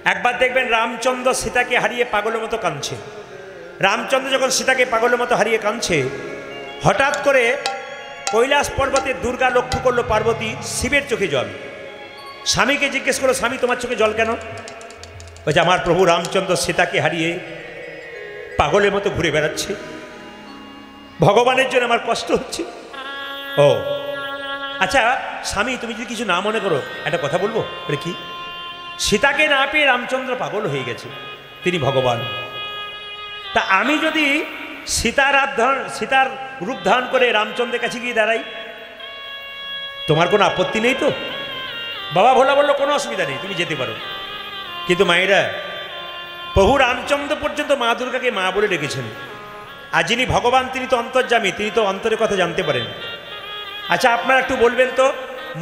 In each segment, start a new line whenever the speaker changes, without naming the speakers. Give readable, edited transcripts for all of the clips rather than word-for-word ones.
একবার দেখবেন রামচন্দ্র সীতাকে হারিয়ে পাগলের মতো কাঁদছে। রামচন্দ্র যখন সীতাকে পাগলের মতো হারিয়ে কাঁদছে, হঠাৎ করে কৈলাস পর্বতে দুর্গা লক্ষ্য করলো পার্বতী শিবের চোখে জল। স্বামীকে জিজ্ঞেস করলো, স্বামী তোমার চোখে জল কেন? বলছে আমার প্রভু রামচন্দ্র সীতাকে হারিয়ে পাগলের মতো ঘুরে বেড়াচ্ছে, ভগবানের জন্য আমার কষ্ট হচ্ছে। ও আচ্ছা স্বামী, তুমি যদি কিছু না মনে করো একটা কথা বলবো। বলে কি? সীতাকে না পেয়ে রামচন্দ্র পাগল হয়ে গেছে, তিনি ভগবান। তা আমি যদি সীতার রূপ ধারণ করে রামচন্দ্রের কাছে গিয়ে দাঁড়াই, তোমার কোনো আপত্তি নেই তো? বাবা ভোলা বললো কোনো অসুবিধা নেই, তুমি যেতে পারো। কিন্তু মায়েরা, প্রভু রামচন্দ্র পর্যন্ত মা দুর্গাকে মা বলে ডেকেছেন। আর যিনি ভগবান তিনি তো অন্তর্যামী, তিনি তো অন্তরের কথা জানতে পারেন। আচ্ছা আপনারা একটু বলবেন তো,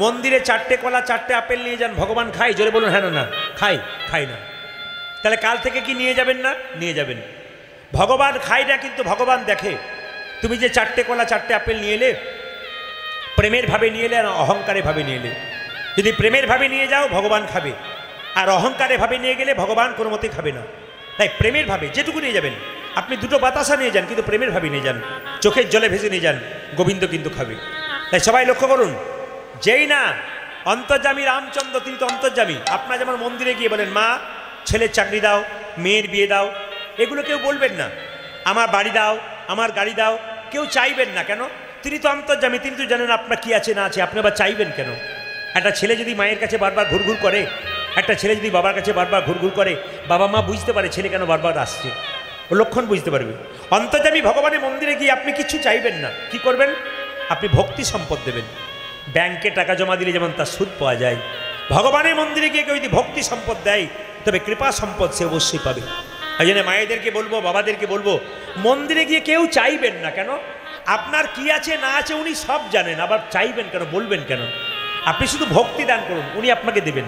মন্দিরে 4টে কলা 4টে আপেল নিয়ে যান, ভগবান খাই? জোরে বলুন হ্যাঁ না। খাই না। তাহলে কাল থেকে কি নিয়ে যাবেন না? নিয়ে যাবেন। ভগবান খায় না, কিন্তু ভগবান দেখে। তুমি যে 4টে কলা 4টে আপেল নিয়ে এলে, প্রেমের ভাবে নিয়ে এলে আর অহংকারে ভাবে নিয়ে এলে। যদি প্রেমের ভাবে নিয়ে যাও ভগবান খাবে, আর অহংকারে ভাবে নিয়ে গেলে ভগবান কোনো মতেই খাবে না। তাই প্রেমের ভাবে যেটুকু নিয়ে যাবেন, আপনি 2টো বাতাসা নিয়ে যান, কিন্তু প্রেমের ভাবে নিয়ে যান, চোখের জলে ভেসে নিয়ে যান, গোবিন্দ কিন্তু খাবে। তাই সবাই লক্ষ্য করুন, যেই না অন্তর্যামী রামচন্দ্র, তিনি তো অন্তর্যামী। আপনারা যেমন মন্দিরে গিয়ে বলেন মা ছেলের চাকরি দাও, মেয়ের বিয়ে দাও, এগুলো কেউ বলবেন না। আমার বাড়ি দাও, আমার গাড়ি দাও, কেউ চাইবেন না। কেন? তিনি তো অন্তর্যামী, তিনি তো জানেন আপনার কি আছে না আছে, আপনি আবার চাইবেন কেন? একটা ছেলে যদি মায়ের কাছে বারবার ঘুরঘুর করে, একটা ছেলে যদি বাবার কাছে বারবার ঘুরঘুর করে, বাবা মা বুঝতে পারে ছেলে কেন বারবার আসছে, ও লক্ষণ বুঝতে পারবে। অন্তর্যামী ভগবানের মন্দিরে গিয়ে আপনি কিছু চাইবেন না। কি করবেন? আপনি ভক্তি সম্পদ দেবেন। ব্যাংকে টাকা জমা দিলে যেমন তার সুদ পাওয়া যায়, ভগবানের মন্দিরে গিয়ে কেউ যদি ভক্তি সম্পদ দেয়, তবে কৃপা সম্পদ সে অবশ্যই পাবে। এই জন্য মায়েদেরকে বলবো, বাবাদেরকে বলবো, মন্দিরে গিয়ে কেউ চাইবেন না। কেন? আপনার কি আছে না আছে উনি সব জানেন, আবার চাইবেন কেন, বলবেন কেন? আপনি শুধু ভক্তি দান করুন, উনি আপনাকে দেবেন।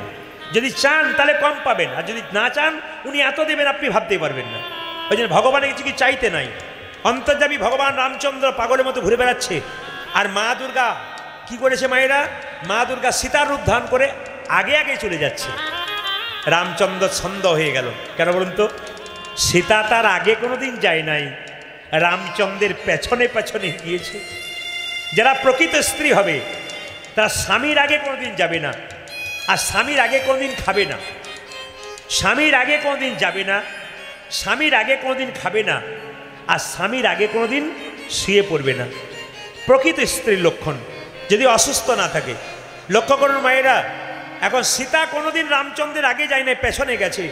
যদি চান তাহলে কম পাবেন, আর যদি না চান উনি এত দেবেন আপনি ভাবতেই পারবেন না। ওই জন্য ভগবানের কিছু কি চাইতে নাই। অন্তর্যামী ভগবান রামচন্দ্র পাগলের মতো ঘুরে বেড়াচ্ছে, আর মা দুর্গা কি করেছে? মায়েরা, মা দুর্গা সীতার রূপ ধারণ করে আগে আগে চলে যাচ্ছে। রামচন্দ্র ছন্দ হয়ে গেল। কেন বলুন তো? সীতা তার আগে কোনোদিন যায় নাই, রামচন্দ্রের পেছনে পেছনে গিয়েছে। যারা প্রকৃত স্ত্রী হবে তারা স্বামীর আগে কোনোদিন যাবে না, আর স্বামীর আগে কোনোদিন খাবে না, স্বামীর আগে কোনোদিন যাবে না, স্বামীর আগে কোনোদিন খাবে না, আর স্বামীর আগে কোনোদিন শুয়ে পড়বে না। প্রকৃত স্ত্রীর লক্ষণ। যদি অসুস্থ না থাকে, লক্ষ্য করুন মায়েরা, এখন সীতা কোনোদিন রামচন্দ্রের আগে যায় না, পেছনে গেছে।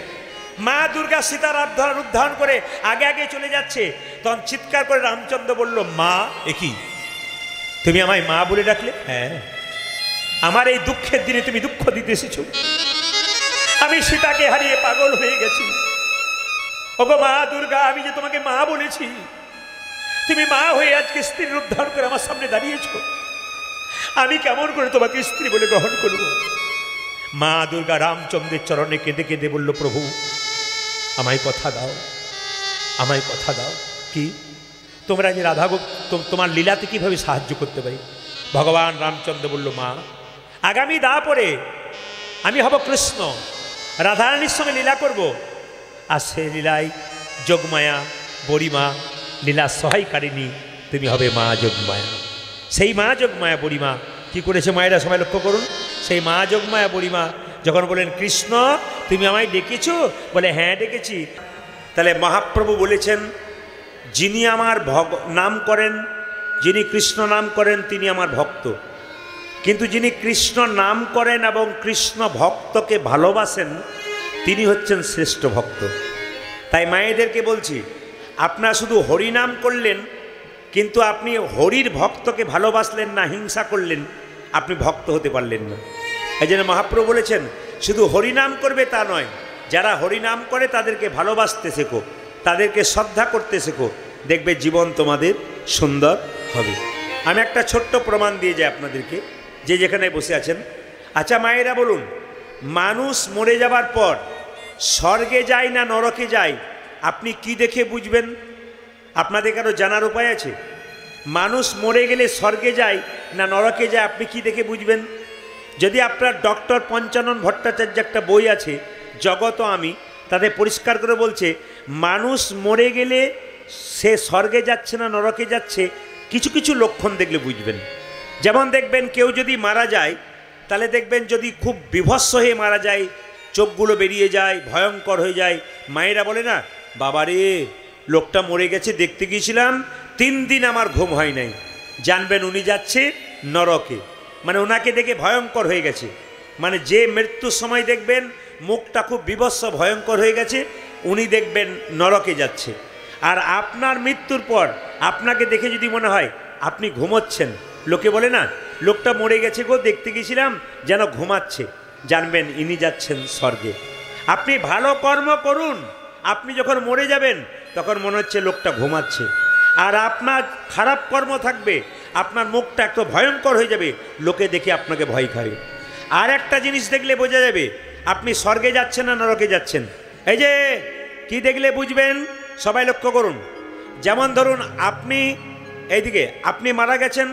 মা দুর্গা সীতার রূপ ধারণ করে আগে আগে চলে যাচ্ছে। তখন চিৎকার করে রামচন্দ্র বলল, মা এ কি, তুমি আমায় মা বলে ডাকলে? হ্যাঁ, আমার এই দুঃখের দিনে তুমি দুঃখ দিতে এসেছো। আমি সীতাকে হারিয়ে পাগল হয়ে গেছি। ওগো মা দুর্গা, আমি যে তোমাকে মা বলেছি, তুমি মা হয়ে আজকে স্ত্রীর রূপ ধারণ করে আমার সামনে দাঁড়িয়েছো। আমি কেমন করে তোমাকে স্ত্রী বলে গ্রহণ করব? মা দুর্গা রামচন্দ্রের চরণে কেঁদে কেঁদে বলল, প্রভু আমায় কথা দাও, আমায় কথা দাও। কি? তোমরা যে রাধা তোমার লীলাতে কিভাবে সাহায্য করতে পারি? ভগবান রামচন্দ্র বলল, মা আগামী দা পরে আমি হব কৃষ্ণ, রাধারানীর সঙ্গে লীলা করব, আর সে লীলায় যোগমায়া বড়িমা লীলা সহায়কারিণী, তুমি হবে মা যোগমায়া। সেই মা যোগমায়া বড়িমা কি করেছে মায়েরা? সবাই লক্ষ্য করুন। সেই মা যোগমায়া বড়িমা যখন বলেন, কৃষ্ণ তুমি আমায় ডেকেছো? বলে হ্যাঁ ডেকেছি। তাহলে মহাপ্রভু বলেছেন, যিনি আমার নাম করেন, যিনি কৃষ্ণ নাম করেন তিনি আমার ভক্ত। কিন্তু যিনি কৃষ্ণ নাম করেন এবং কৃষ্ণ ভক্তকে ভালোবাসেন তিনি হচ্ছেন শ্রেষ্ঠ ভক্ত। তাই মায়েদেরকে বলছি, আপনারা শুধু হরি নাম করলেন, কিন্তু আপনি হরির ভক্তকে ভালোবাসলেন না, হিংসা করলেন, আপনি ভক্ত হতে পারলেন না। এই জন্য মহাপ্রভু বলেছেন, শুধু হরিনাম করবে তা নয়, যারা হরিনাম করে তাদেরকে ভালোবাসতে শেখো, তাদেরকে শ্রদ্ধা করতে শেখো, দেখবে জীবন তোমাদের সুন্দর হবে। আমি একটা ছোট্ট প্রমাণ দিয়ে যাই আপনাদেরকে, যে যেখানে বসে আছেন। আচ্ছা মায়েরা বলুন, মানুষ মরে যাবার পর স্বর্গে যায় না নরকে যায়, আপনি কি দেখে বুঝবেন? আপনাদের কারো জানার উপায় আছে? মানুষ মরে গেলে স্বর্গে যায় না নরকে যায়, আপনি কি দেখে বুঝবেন? যদি আপনার ডক্টর পঞ্চানন ভট্টাচার্য একটা বই আছে, জগৎ আমি, তাতে পরিষ্কার করে বলছে মানুষ মরে গেলে সে স্বর্গে যাচ্ছে না নরকে যাচ্ছে কিছু কিছু লক্ষণ দেখলে বুঝবেন। যেমন দেখবেন কেউ যদি মারা যায়, তাহলে দেখবেন যদি খুব বিভৎস হয়ে মারা যায়, চোখগুলো বেরিয়ে যায়, ভয়ঙ্কর হয়ে যায়, মায়েরা বলে না, বাবারে লোকটা মরে গেছে, দেখতে গিয়েছিলাম 3 দিন আমার ঘুম হয় নাই, জানবেন উনি যাচ্ছে নরকে। মানে ওনাকে দেখে ভয়ঙ্কর হয়ে গেছে, মানে যে মৃত্যুর সময় দেখবেন মুখটা খুব বিভৎস ভয়ঙ্কর হয়ে গেছে, উনি দেখবেন নরকে যাচ্ছে। আর আপনার মৃত্যুর পর আপনাকে দেখে যদি মনে হয় আপনি ঘুমোচ্ছেন, লোকে বলে না লোকটা মরে গেছে গো, দেখতে গেছিলাম যেন ঘুমাচ্ছে, জানবেন ইনি যাচ্ছেন স্বর্গে। আপনি ভালো কর্ম করুন, আপনি যখন মরে যাবেন তখন মনে হচ্ছে লোকটা ঘুমাচ্ছে। আর আপনার খারাপ কর্ম থাকবে, আপনার মুখটা একটু ভয়ঙ্কর হয়ে যাবে, লোকে দেখে আপনাকে ভয় খাবে। আর একটা জিনিস দেখলে বোঝা যাবে আপনি স্বর্গে যাচ্ছেন না নরকে যাচ্ছেন। এই যে কি দেখলে বুঝবেন, সবাই লক্ষ্য করুন। যেমন ধরুন আপনি এইদিকে আপনি মারা গেছেন,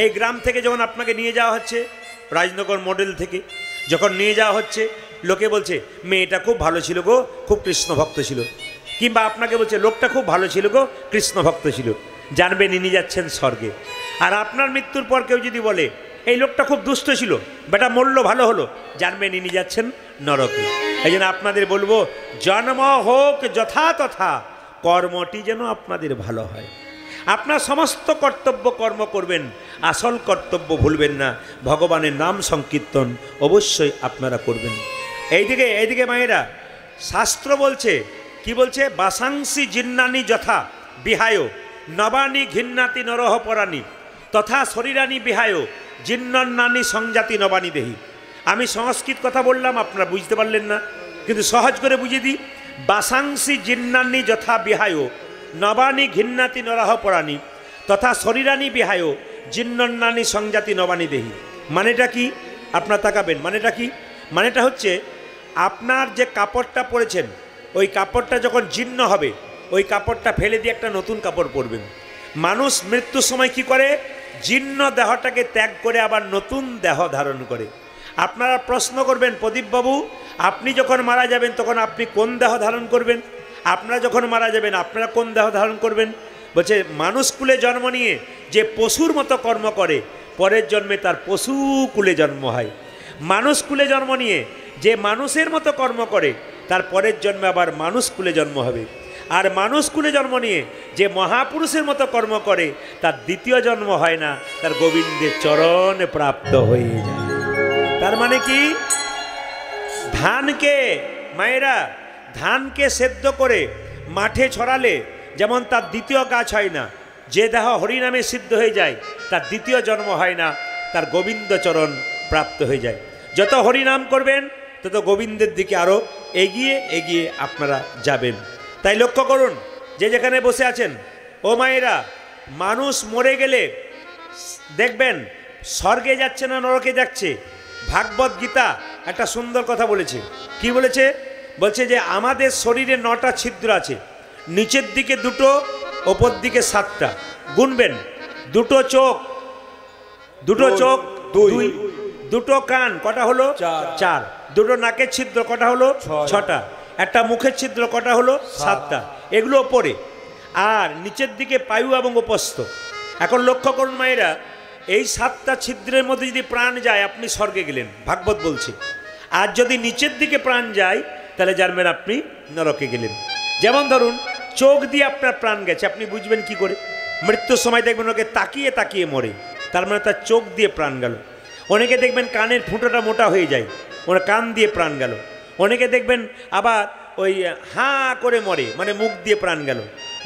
এই গ্রাম থেকে যখন আপনাকে নিয়ে যাওয়া হচ্ছে, রাজনগর মডেল থেকে যখন নিয়ে যাওয়া হচ্ছে, লোকে বলছে মেয়েটা খুব ভালো ছিল গো, খুব কৃষ্ণ ভক্ত ছিল, কিংবা আপনাকে বলছে লোকটা খুব ভালো ছিল গো, কৃষ্ণ ভক্ত ছিল, জানবেন ইনি যাচ্ছেন স্বর্গে। আর আপনার মৃত্যুর পর কেউ যদি বলে এই লোকটা খুব দুষ্ট ছিল, বেটা মরল ভালো হলো, জানবেন ইনি যাচ্ছেন নরকে। এই জন্য আপনাদের বলবো জন্ম হোক যথা তথা, কর্মটি যেন আপনাদের ভালো হয়। আপনার সমস্ত কর্তব্য কর্ম করবেন, আসল কর্তব্য ভুলবেন না, ভগবানের নাম সংকীর্তন অবশ্যই আপনারা করবেন। এইদিকে মায়েরা, শাস্ত্র বলছে কি বলছে, বাসাংসি জিন্নানি যথা বিহায় নবানি ঘিন্নাতি নরহ পরাণী তথা শরীরানি বিহায় জিন্নান্নানি সংজাতি নবানি দেহি। আমি সংস্কৃত কথা বললাম, আপনারা বুঝতে পারলেন না, কিন্তু সহজ করে বুঝিয়ে দিই। বাসাংসি জিন্নানি যথা বিহায় নবানি ঘিন্নাতি নরহ পরাণী তথা শরীরানি বিহায় জিন্নান্নানি সংজাতি নবানি দেহি। মানেটা কি আপনারা তাকাবেন, মানেটা কি? মানেটা হচ্ছে আপনার যে কাপড়টা পরেছেন, ওই কাপড়টা যখন জীর্ণ হবে, ওই কাপড়টা ফেলে দিয়ে একটা নতুন কাপড় পরবেন। মানুষ মৃত্যুর সময় কি করে, জীর্ণ দেহটাকে ত্যাগ করে আবার নতুন দেহ ধারণ করে। আপনারা প্রশ্ন করবেন, প্রদীপবাবু আপনি যখন মারা যাবেন তখন আপনি কোন দেহ ধারণ করবেন? আপনারা যখন মারা যাবেন আপনারা কোন দেহ ধারণ করবেন? বলছে মানুষ কুলে জন্ম নিয়ে যে পশুর মতো কর্ম করে, পরের জন্মে তার পশু কুলে জন্ম হয়। মানুষ কুলে জন্ম নিয়ে যে মানুষের মতো কর্ম করে, তার পরের জন্মে আবার মানুষ কুলে জন্ম হবে। আর মানুষ কুলে জন্ম নিয়ে যে মহাপুরুষের মতো কর্ম করে, তার দ্বিতীয় জন্ম হয় না, তার গোবিন্দের চরণে প্রাপ্ত হয়ে যায়। তার মানে কি, ধানকে মায়েরা ধানকে সেদ্ধ করে মাঠে ছড়ালে যেমন তার দ্বিতীয় গাছ হয় না, যে দেহ হরিনামে সিদ্ধ হয়ে যায় তার দ্বিতীয় জন্ম হয় না, তার গোবিন্দ চরণ প্রাপ্ত হয়ে যায়। যত হরিনাম করবেন তত গোবিন্দের দিকে আরও এগিয়ে এগিয়ে আপনারা যাবেন। তাই লক্ষ্য করুন, যে যেখানে বসে আছেন ও মায়েরা, মানুষ মরে গেলে দেখবেন স্বর্গে যাচ্ছে না নরকে যাচ্ছে। ভাগবত গীতা একটা সুন্দর কথা বলেছে। কি বলেছে? বলছে যে আমাদের শরীরে 9টা ছিদ্র আছে, নিচের দিকে 2টো, ওপর দিকে 7টা। গুনবেন, 2টো চোখ 2, 2টো কান কটা হলো 4, 2টো নাকের ছিদ্র কটা হলো 6টা, একটা মুখের ছিদ্র কটা হলো 7টা, এগুলো ওপরে। আর নিচের দিকে পায়ু এবং উপস্থ। এখন লক্ষ্য করুন মায়েরা, এই 7টা ছিদ্রের মধ্যে যদি প্রাণ যায় আপনি স্বর্গে গেলেন, ভাগবত বলছে। আর যদি নিচের দিকে প্রাণ যায় তাহলে জানবেন আপনি নরকে গেলেন। যেমন ধরুন চোখ দিয়ে আপনার প্রাণ গেছে, আপনি বুঝবেন কি করে? মৃত্যুর সময় দেখবেন ওকে তাকিয়ে তাকিয়ে মরে, তার মানে তার চোখ দিয়ে প্রাণ গেল। অনেকে দেখবেন কানের ফুটোটা মোটা হয়ে যায়, ওনার কান দিয়ে প্রাণ গেল। অনেকে দেখবেন আবার ওই হাঁ করে মরে, মানে মুখ দিয়ে প্রাণ গেল।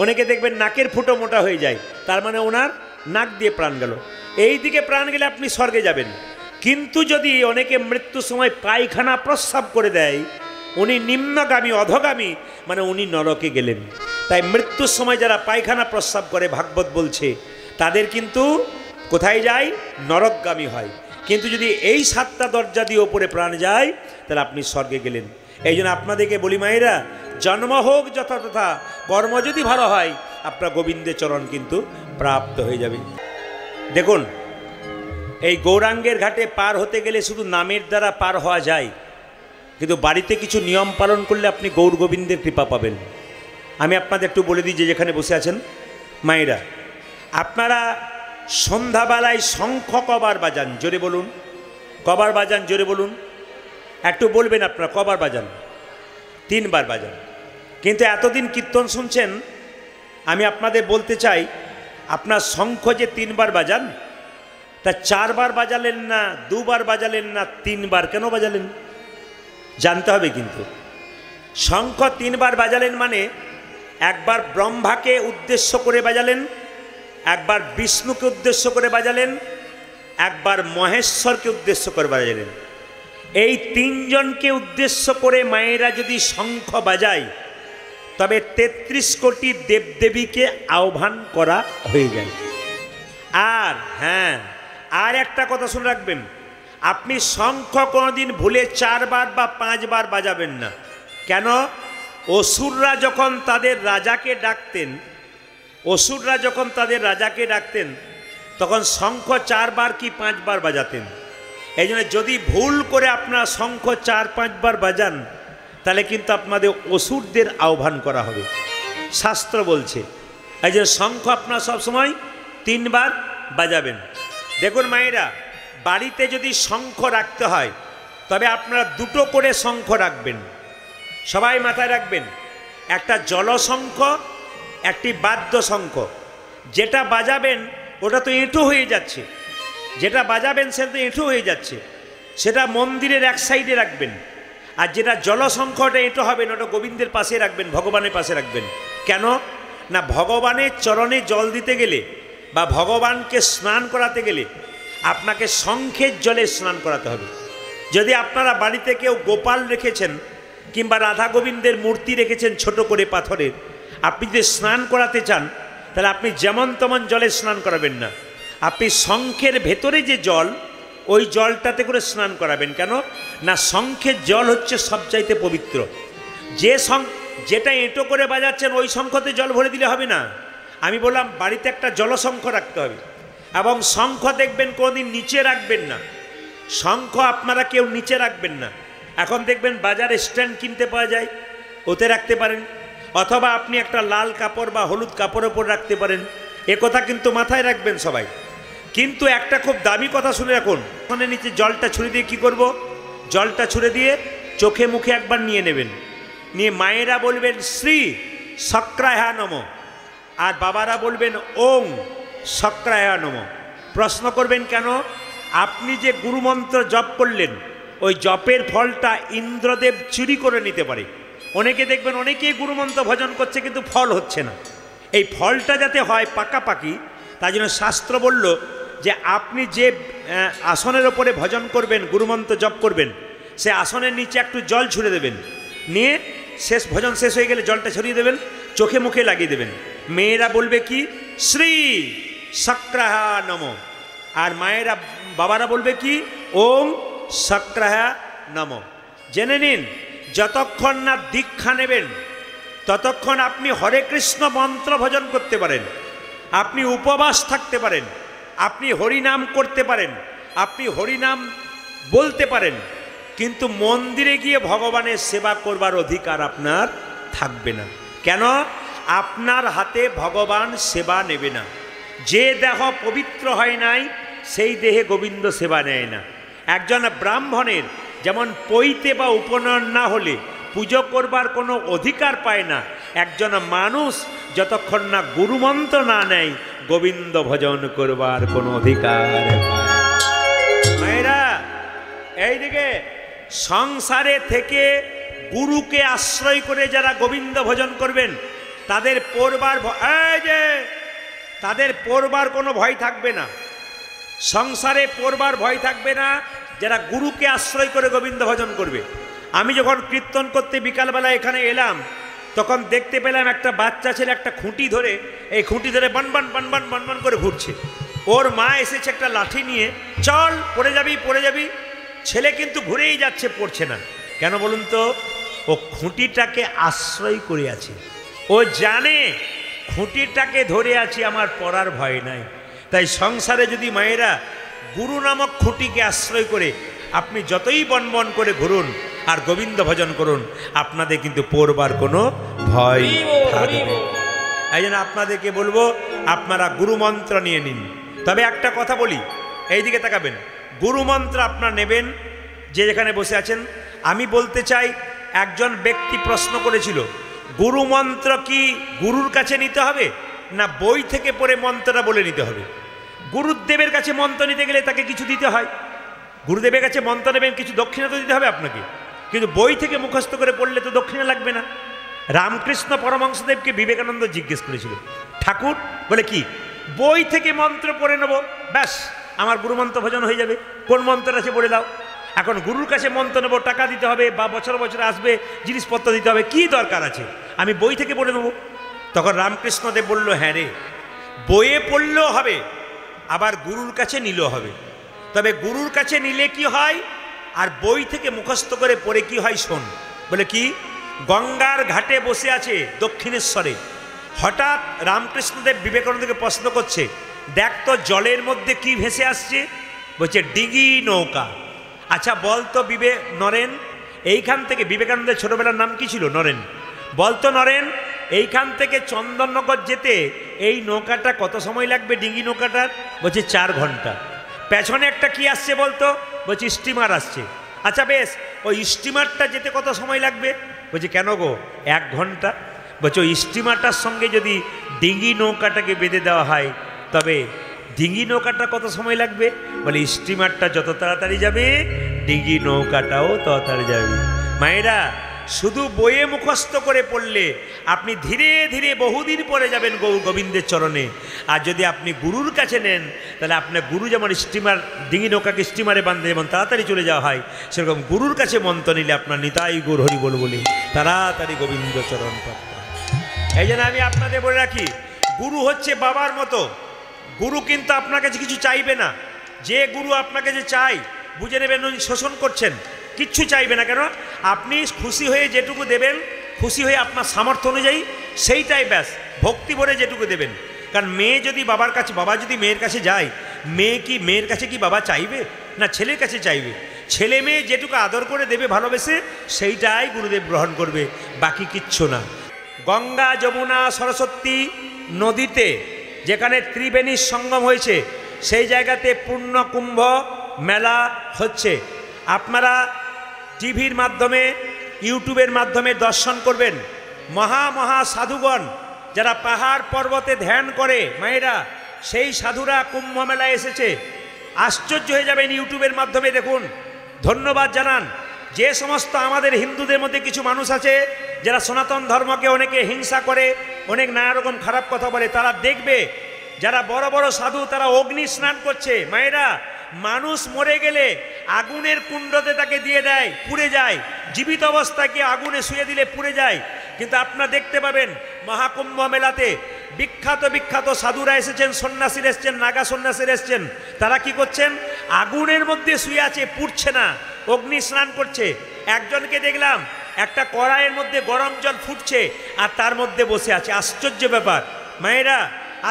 অনেকে দেখবেন নাকের ফুটো মোটা হয়ে যায়, তার মানে ওনার নাক দিয়ে প্রাণ গেল। এই দিকে প্রাণ গেলে আপনি স্বর্গে যাবেন। কিন্তু যদি অনেকে মৃত্যুর সময় পায়খানা প্রস্রাব করে দেয়, উনি নিম্নগামী অধগামী, মানে উনি নরকে গেলেন। তাই মৃত্যুর সময় যারা পায়খানা প্রস্রাব করে, ভাগবত বলছে তাদের কিন্তু কোথায় যায়? নরকগামী হয়। কিন্তু যদি এই 7টা দরজা দিয়ে ওপরে প্রাণ যায় তাহলে আপনি স্বর্গে গেলেন। এই জন্য আপনাদেরকে বলি মায়েরা, জন্ম হোক যথা তথা, কর্ম যদি ভালো হয় আপনার গোবিন্দের চরণ কিন্তু প্রাপ্ত হয়ে যাবে। দেখুন, এই গৌরাঙ্গের ঘাটে পার হতে গেলে শুধু নামের দ্বারা পার হওয়া যায়, কিন্তু বাড়িতে কিছু নিয়ম পালন করলে আপনি গৌর গোবিন্দের কৃপা পাবেন। আমি আপনাদের একটু বলে দিই, যে যেখানে বসে আছেন মায়েরা, আপনারা সন্ধ্যাবেলায় শঙ্খ কবার বাজান? জোরে বলুন, কবার বাজান? জোরে বলুন, একটু বলবেন আপনারা কবার বাজান? 3 বার বাজান। কিন্তু এতদিন কীর্তন শুনছেন, আমি আপনাদের বলতে চাই, আপনার শঙ্খ যে 3 বার বাজান, তা 4 বার বাজালেন না, 2 বার বাজালেন না, 3 বার কেন বাজালেন জানতে হবে। কিন্তু শঙ্খ 3 বার বাজালেন মানে একবার ব্রহ্মাকে উদ্দেশ্য করে বাজালেন, একবার বিষ্ণুকে উদ্দেশ্য করে বাজালেন, একবার মহেশ্বরকে উদ্দেশ্য করে বাজালেন। এই 3 জনকে উদ্দেশ্য করে মায়েরা যদি শঙ্খ বাজায়, তবে 33 কোটি দেবদেবীকে আহ্বান করা হয়ে যায়। আর হ্যাঁ, আর একটা কথা শুনে রাখবেন, আপনি শঙ্খ কোনোদিন ভুলে 4 বার বা 5 বার বাজাবেন না। কেন? অসুররা যখন তাদের রাজাকে ডাকতেন, তখন শঙ্খ 4 বার কি 5 বার বাজাতেন। এই জন্য যদি ভুল করে আপনারা শঙ্খ 4-5 বার বাজান, তাহলে কিন্তু আপনাদের অসুরদের আহ্বান করা হবে, শাস্ত্র বলছে। এই জন্য শঙ্খ আপনারা সবসময় 3 বার বাজাবেন। দেখুন মায়েরা, বাড়িতে যদি শঙ্খ রাখতে হয়, তবে আপনারা 2টো করে শঙ্খ রাখবেন। সবাই মাথায় রাখবেন, একটা জলশঙ্খ, একটি বাদ্য শঙ্খ। যেটা বাজাবেন ওটা তো এঁঠো হয়ে যাচ্ছে, যেটা বাজাবেন সেটা তো এঁঠো হয়ে যাচ্ছে, সেটা মন্দিরের এক সাইডে রাখবেন। আর যেটা জলশঙ্খ, ওটা এঁটো হবে না, ওটা গোবিন্দের পাশে রাখবেন, ভগবানের পাশে রাখবেন। কেন না, ভগবানের চরণে জল দিতে গেলে বা ভগবানকে স্নান করাতে গেলে আপনাকে শঙ্খের জলে স্নান করাতে হবে। যদি আপনারা বাড়িতে কেউ গোপাল রেখেছেন কিংবা রাধা গোবিন্দের মূর্তি রেখেছেন ছোট করে পাথরের, আপনি যদি স্নান করাতে চান, তাহলে আপনি যেমন তেমন জলে স্নান করাবেন না, আপনি শঙ্খের ভেতরে যে জল, ওই জলটাতে করে স্নান করাবেন। কেন না, শঙ্খের জল হচ্ছে সবচাইতে পবিত্র। যেটা এঁটো করে বাজাচ্ছেন ওই শঙ্খতে জল ভরে দিলে হবে না। আমি বললাম বাড়িতে একটা জলশঙ্খ রাখতে হবে, এবং শঙ্খ দেখবেন কোনোদিন নিচে রাখবেন না। শঙ্খ আপনারা কেউ নিচে রাখবেন না। এখন দেখবেন বাজারে স্ট্যান্ড কিনতে পাওয়া যায়, ওতে রাখতে পারেন, অথবা আপনি একটা লাল কাপড় বা হলুদ কাপড়ের ওপর রাখতে পারেন। এ কথা কিন্তু মাথায় রাখবেন সবাই। কিন্তু একটা খুব দামি কথা শুনে রাখুন, ওখানে নিচে জলটা ছুঁড়ে দিয়ে কি করব? জলটা ছুঁড়ে দিয়ে চোখে মুখে একবার নিয়ে নেবেন, নিয়ে মায়েরা বলবেন শ্রী শক্রায়া নম, আর বাবারা বলবেন ওং শক্রায়া নম। প্রশ্ন করবেন কেন? আপনি যে গুরুমন্ত্র জপ করলেন, ওই জপের ফলটা ইন্দ্রদেব চুরি করে নিতে পারে। অনেকে দেখবেন অনেকেই গুরুমন্ত্র ভজন করছে কিন্তু ফল হচ্ছে না। এই ফলটা যাতে হয় পাকাপাকি, তাই জন্য শাস্ত্র বলল যে আপনি যে আসনের ওপরে ভজন করবেন, গুরুমন্ত্র জপ করবেন, সে আসনের নিচে একটু জল ছুঁড়ে দেবেন, নিয়ে ভজন শেষ হয়ে গেলে জলটা ছড়িয়ে দেবেন, চোখে মুখে লাগিয়ে দেবেন। মেয়েরা বলবে কি? শ্রী শক্রাহা নম। আর মায়েরা বাবারা বলবে কি? ওম শক্রাহা নম। জেনে নিন, যতক্ষণ না দীক্ষা নেবেন ততক্ষণ আপনি হরে কৃষ্ণ মন্ত্র ভজন করতে পারেন, আপনি উপবাস থাকতে পারেন, আপনি হরিনাম করতে পারেন, আপনি হরিনাম বলতে পারেন, কিন্তু মন্দিরে গিয়ে ভগবানের সেবা করবার অধিকার আপনার থাকবে না। কেন? আপনার হাতে ভগবান সেবা নেবে না। যে দেহ পবিত্র হয় নাই, সেই দেহে গোবিন্দ সেবা নেয় না। একজন ব্রাহ্মণের যেমন পৈতে বা উপনয়ন না হলে পুজো করবার কোনো অধিকার পায় না, একজন মানুষ যতক্ষণ না গুরুমন্ত্র না নেয় গোবিন্দ ভজন করবার কোনো অধিকার পায়। মায়েরা এইদিকে সংসারে থেকে গুরুকে আশ্রয় করে যারা গোবিন্দ ভজন করবেন, তাদের পড়বার কোনো ভয় থাকবে না, সংসারে পড়বার ভয় থাকবে না যারা গুরুকে আশ্রয় করে গোবিন্দ ভজন করবে। আমি যখন কীর্তন করতে বিকালবেলা এখানে এলাম, তখন দেখতে পেলাম একটা বাচ্চা ছেলে একটা খুঁটি ধরে, এই খুঁটি ধরে বনবন বনবন বনবন করে ঘুরছে। ওর মা এসেছে একটা লাঠি নিয়ে, চল পড়ে যাবি পড়ে যাবি। ছেলে কিন্তু ঘুরেই যাচ্ছে, পড়ছে না। কেন বলুন তো? ও খুঁটিটাকে আশ্রয় করে আছে, ও জানে খুঁটিটাকে ধরে আছি, আমার পড়ার ভয় নাই। তাই সংসারে যদি মায়েরা গুরু নামক খুঁটিকে আশ্রয় করে আপনি যতই বনবন করে ঘুরুন, আর গোবিন্দ ভজন করুন, আপনাদের কিন্তু পড়বার কোনো ভয় থাকবে। এই জন্য আপনাদেরকে বলবো আপনারা গুরুমন্ত্র নিয়ে নিন। তবে একটা কথা বলি, এই দিকে তাকাবেন, গুরুমন্ত্র আপনারা নেবেন যে যেখানে বসে আছেন। আমি বলতে চাই, একজন ব্যক্তি প্রশ্ন করেছিল, গুরুমন্ত্র কি গুরুর কাছে নিতে হবে না বই থেকে পড়ে মন্ত্রটা বলে নিতে হবে? গুরুদেবের কাছে মন্ত্র নিতে গেলে তাকে কিছু দিতে হয়, গুরুদেবের কাছে মন্ত্র নেবেন, কিছু দক্ষিণা তো দিতে হবে আপনাকে, কিন্তু বই থেকে মুখস্থ করে পড়লে তো দক্ষিণা লাগবে না। রামকৃষ্ণ পরমহংসদেবকে বিবেকানন্দ জিজ্ঞেস করেছিল, ঠাকুর বলে কি বই থেকে মন্ত্র পড়ে নেবো, ব্যাস আমার গুরুমন্ত্র ভজন হয়ে যাবে, কোন মন্ত্র আছে বলে দাও। এখন গুরুর কাছে মন্ত্র নেবো, টাকা দিতে হবে বা বছর বছর আসবে, জিনিসপত্র দিতে হবে, কি দরকার আছে, আমি বই থেকে পড়ে নেবো। তখন রামকৃষ্ণদেব বলল, হ্যাঁ রে, বইয়ে পড়লেও হবে, আবার গুরুর কাছে নিলেও হবে। তবে গুরুর কাছে নিলে কি হয় আর বই থেকে মুখস্থ করে পড়ে কি হয় শোন। বলে কি, গঙ্গার ঘাটে বসে আছে দক্ষিণেশ্বরে, হঠাৎ রামকৃষ্ণদেব বিবেকানন্দকে প্রশ্ন করছে, দেখ তো জলের মধ্যে কি ভেসে আসছে? বলছে ডিঙি নৌকা। আচ্ছা বলতো নরেন, এইখান থেকে, বিবেকানন্দের ছোটবেলার নাম কি ছিল? নরেন। বলতো নরেন, এইখান থেকে চন্দননগর যেতে এই নৌকাটা কত সময় লাগবে, ডিঙি নৌকাটার? বলছে 4 ঘন্টা। পেছনে একটা কি আসছে বলতো? বলছি স্টিমার আসছে। আচ্ছা বেশ, ওই স্টিমারটা যেতে কত সময় লাগবে? বলছে কেন গো, 1 ঘন্টা। বলছে ওই স্টিমারটার সঙ্গে যদি ডিঙি নৌকাটাকে বেঁধে দেওয়া হয় তবে ডিঙি নৌকাটা কত সময় লাগবে? বলে স্টিমারটা যত তাড়াতাড়ি যাবে ডিঙি নৌকাটাও তাড়াতাড়ি যাবে। মায়েরা, শুধু বইয়ে মুখস্থ করে পড়লে আপনি ধীরে ধীরে বহুদিন পরে যাবেন গোবিন্দের চরণে। আর যদি আপনি গুরুর কাছে নেন তাহলে আপনার গুরু যেমন স্টিমার, ডিঙি নৌকাকে স্টিমারে বাঁধে যেমন তাড়াতাড়ি চলে যাওয়া হয়, সেরকম গুরুর কাছে মন্ত্র নিলে আপনার নিতাই গুর হরি বল বলে তাড়াতাড়ি গোবিন্দ চরণ প্রাপ্ত। এই জন্য আমি আপনাদের বলে রাখি, গুরু হচ্ছে বাবার মতো। গুরু কিন্তু আপনার কাছে কিছু চাইবে না। যে গুরু আপনাকে যে চাই, বুঝে নেবেন উনি শোষণ করছেন, কিচ্ছু চাইবে না। কেন? আপনি খুশি হয়ে যেটুকু দেবেন, খুশি হয়ে আপনার সামর্থ্য অনুযায়ী সেইটাই ব্যাস, ভক্তি ভরে যেটুকু দেবেন। কারণ মেয়ে যদি বাবার কাছে, বাবা যদি মেয়ের কাছে যায়, মেয়ের কাছে কি বাবা চাইবে না ছেলের কাছে চাইবে? ছেলে মেয়ে যেটুকু আদর করে দেবে ভালোবেসে, সেইটাই গুরুদেব গ্রহণ করবে, বাকি কিচ্ছু না। গঙ্গা যমুনা সরস্বতী নদীতে যেখানে ত্রিবেণীর সঙ্গম হয়েছে, সেই জায়গাতে পূর্ণ কুম্ভ মেলা হচ্ছে। আপনারা টিভির মাধ্যমে, ইউটিউবের মাধ্যমে দর্শন করবেন। মহা সাধুগণ যারা পাহাড় পর্বতে ধ্যান করে, মায়েরা, সেই সাধুরা কুম্ভ মেলায় এসেছে। আশ্চর্য হয়ে যাবেন, ইউটিউবের মাধ্যমে দেখুন। ধন্যবাদ জানান যে সমস্ত আমাদের হিন্দুদের মধ্যে কিছু মানুষ আছে যারা সনাতন ধর্মকে অনেকে হিংসা করে, অনেক নানা রকম খারাপ কথা বলে, তারা দেখবে যারা বড় বড় সাধু তারা অগ্নি স্নান করছে। মায়েরা, মানুষ মরে গেলে আগুনের কুণ্ডতে তাকে দিয়ে দেয়, পুড়ে যায়। জীবিত অবস্থাকে আগুনে শুয়ে দিলে পুড়ে যায়। কিন্তু আপনারা দেখতে পাবেন মহাকুম্ভ মেলাতে বিখ্যাত সাধুরা এসেছেন, সন্ন্যাসীরা এসেছেন, নাগা সন্ন্যাসীরা এসেছেন। তারা কি করছেন? আগুনের মধ্যে শুয়ে আছে, পুড়ছে না, অগ্নি স্নান করছে। একজনকে দেখলাম একটা কড়াইয়ের মধ্যে গরম জল ফুটছে আর তার মধ্যে বসে আছে। আশ্চর্য ব্যাপার মায়েরা,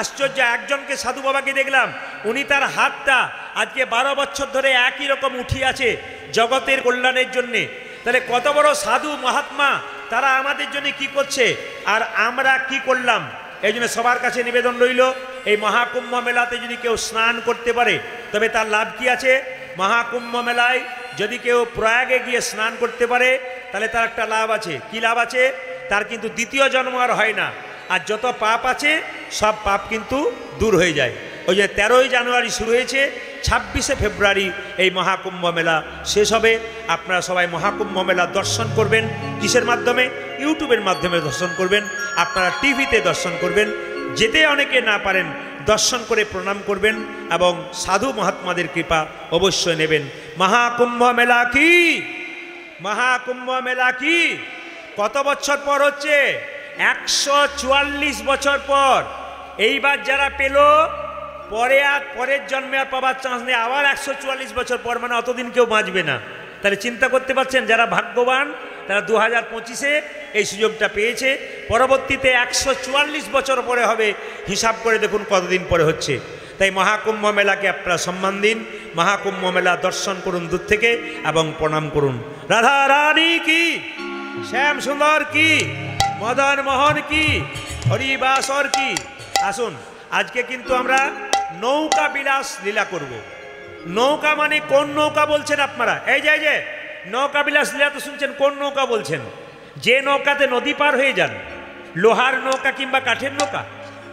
আশ্চর্য। একজনকে সাধু বাবাকে দেখলাম, উনি তার হাতটা আজকে 12 বছর ধরে একই রকম উঠিয়ে আছে জগতের কল্যাণের জন্যে। তাহলে কত বড় সাধু মহাত্মা, তারা আমাদের জন্য কি করছে আর আমরা কি করলাম? এই জন্য সবার কাছে নিবেদন রইল, এই মহাকুম্ভ মেলাতে যদি কেউ স্নান করতে পারে তবে তার লাভ কি আছে? মহাকুম্ভ মেলায় যদি কেউ প্রয়াগে গিয়ে স্নান করতে পারে তাহলে তার একটা লাভ আছে। কি লাভ আছে? তার কিন্তু দ্বিতীয় জন্ম আর হয় না, আর যত পাপ আছে সব পাপ কিন্তু দূর হয়ে যায়। ওই যে 13ই জানুয়ারি শুরু হয়েছে, 26শে ফেব্রুয়ারি এই মহাকুম্ভ মেলা শেষ হবে। আপনারা সবাই মহাকুম্ভ মেলা দর্শন করবেন। কিসের মাধ্যমে? ইউটিউবের মাধ্যমে দর্শন করবেন, আপনারা টিভিতে দর্শন করবেন। যেতে অনেকে না পারেন, দর্শন করে প্রণাম করবেন এবং সাধু মহাত্মাদের কৃপা অবশ্যই নেবেন। মহাকুম্ভ মেলা কি? মহাকুম্ভ মেলা কি? কত বছর পর হচ্ছে? 144 বছর পর। এইবার যারা পেল, পরে আর পরের জন্মে আর পাবার চান্স নেই। আবার 144 বছর পর, মানে অতদিন কেউ বাঁচবে না। তাহলে চিন্তা করতে পারছেন, যারা ভাগ্যবান তারা 2025-এ এই সুযোগটা পেয়েছে। পরবর্তীতে 144 বছর পরে হবে। হিসাব করে দেখুন কতদিন পরে হচ্ছে। তাই মহাকুম্ভ মেলাকে আপনারা সম্মান দিন, মহাকুম্ভ মেলা দর্শন করুন দূর থেকে এবং প্রণাম করুন। রাধা রানী কি, শ্যাম সুন্দর কি, মদন মোহন কি, হরিবাসর কি। আসুন, আজকে কিন্তু আমরা নৌকা বিলাস লীলা করব। নৌকা মানে কোন নৌকা বলছেন আপনারা? এই যে নৌকা বিলাস লীলা তো শুনছেন, কোন নৌকা বলছেন? যে নৌকাতে নদী পার হয়ে যান, লোহার নৌকা কিংবা কাঠের নৌকা?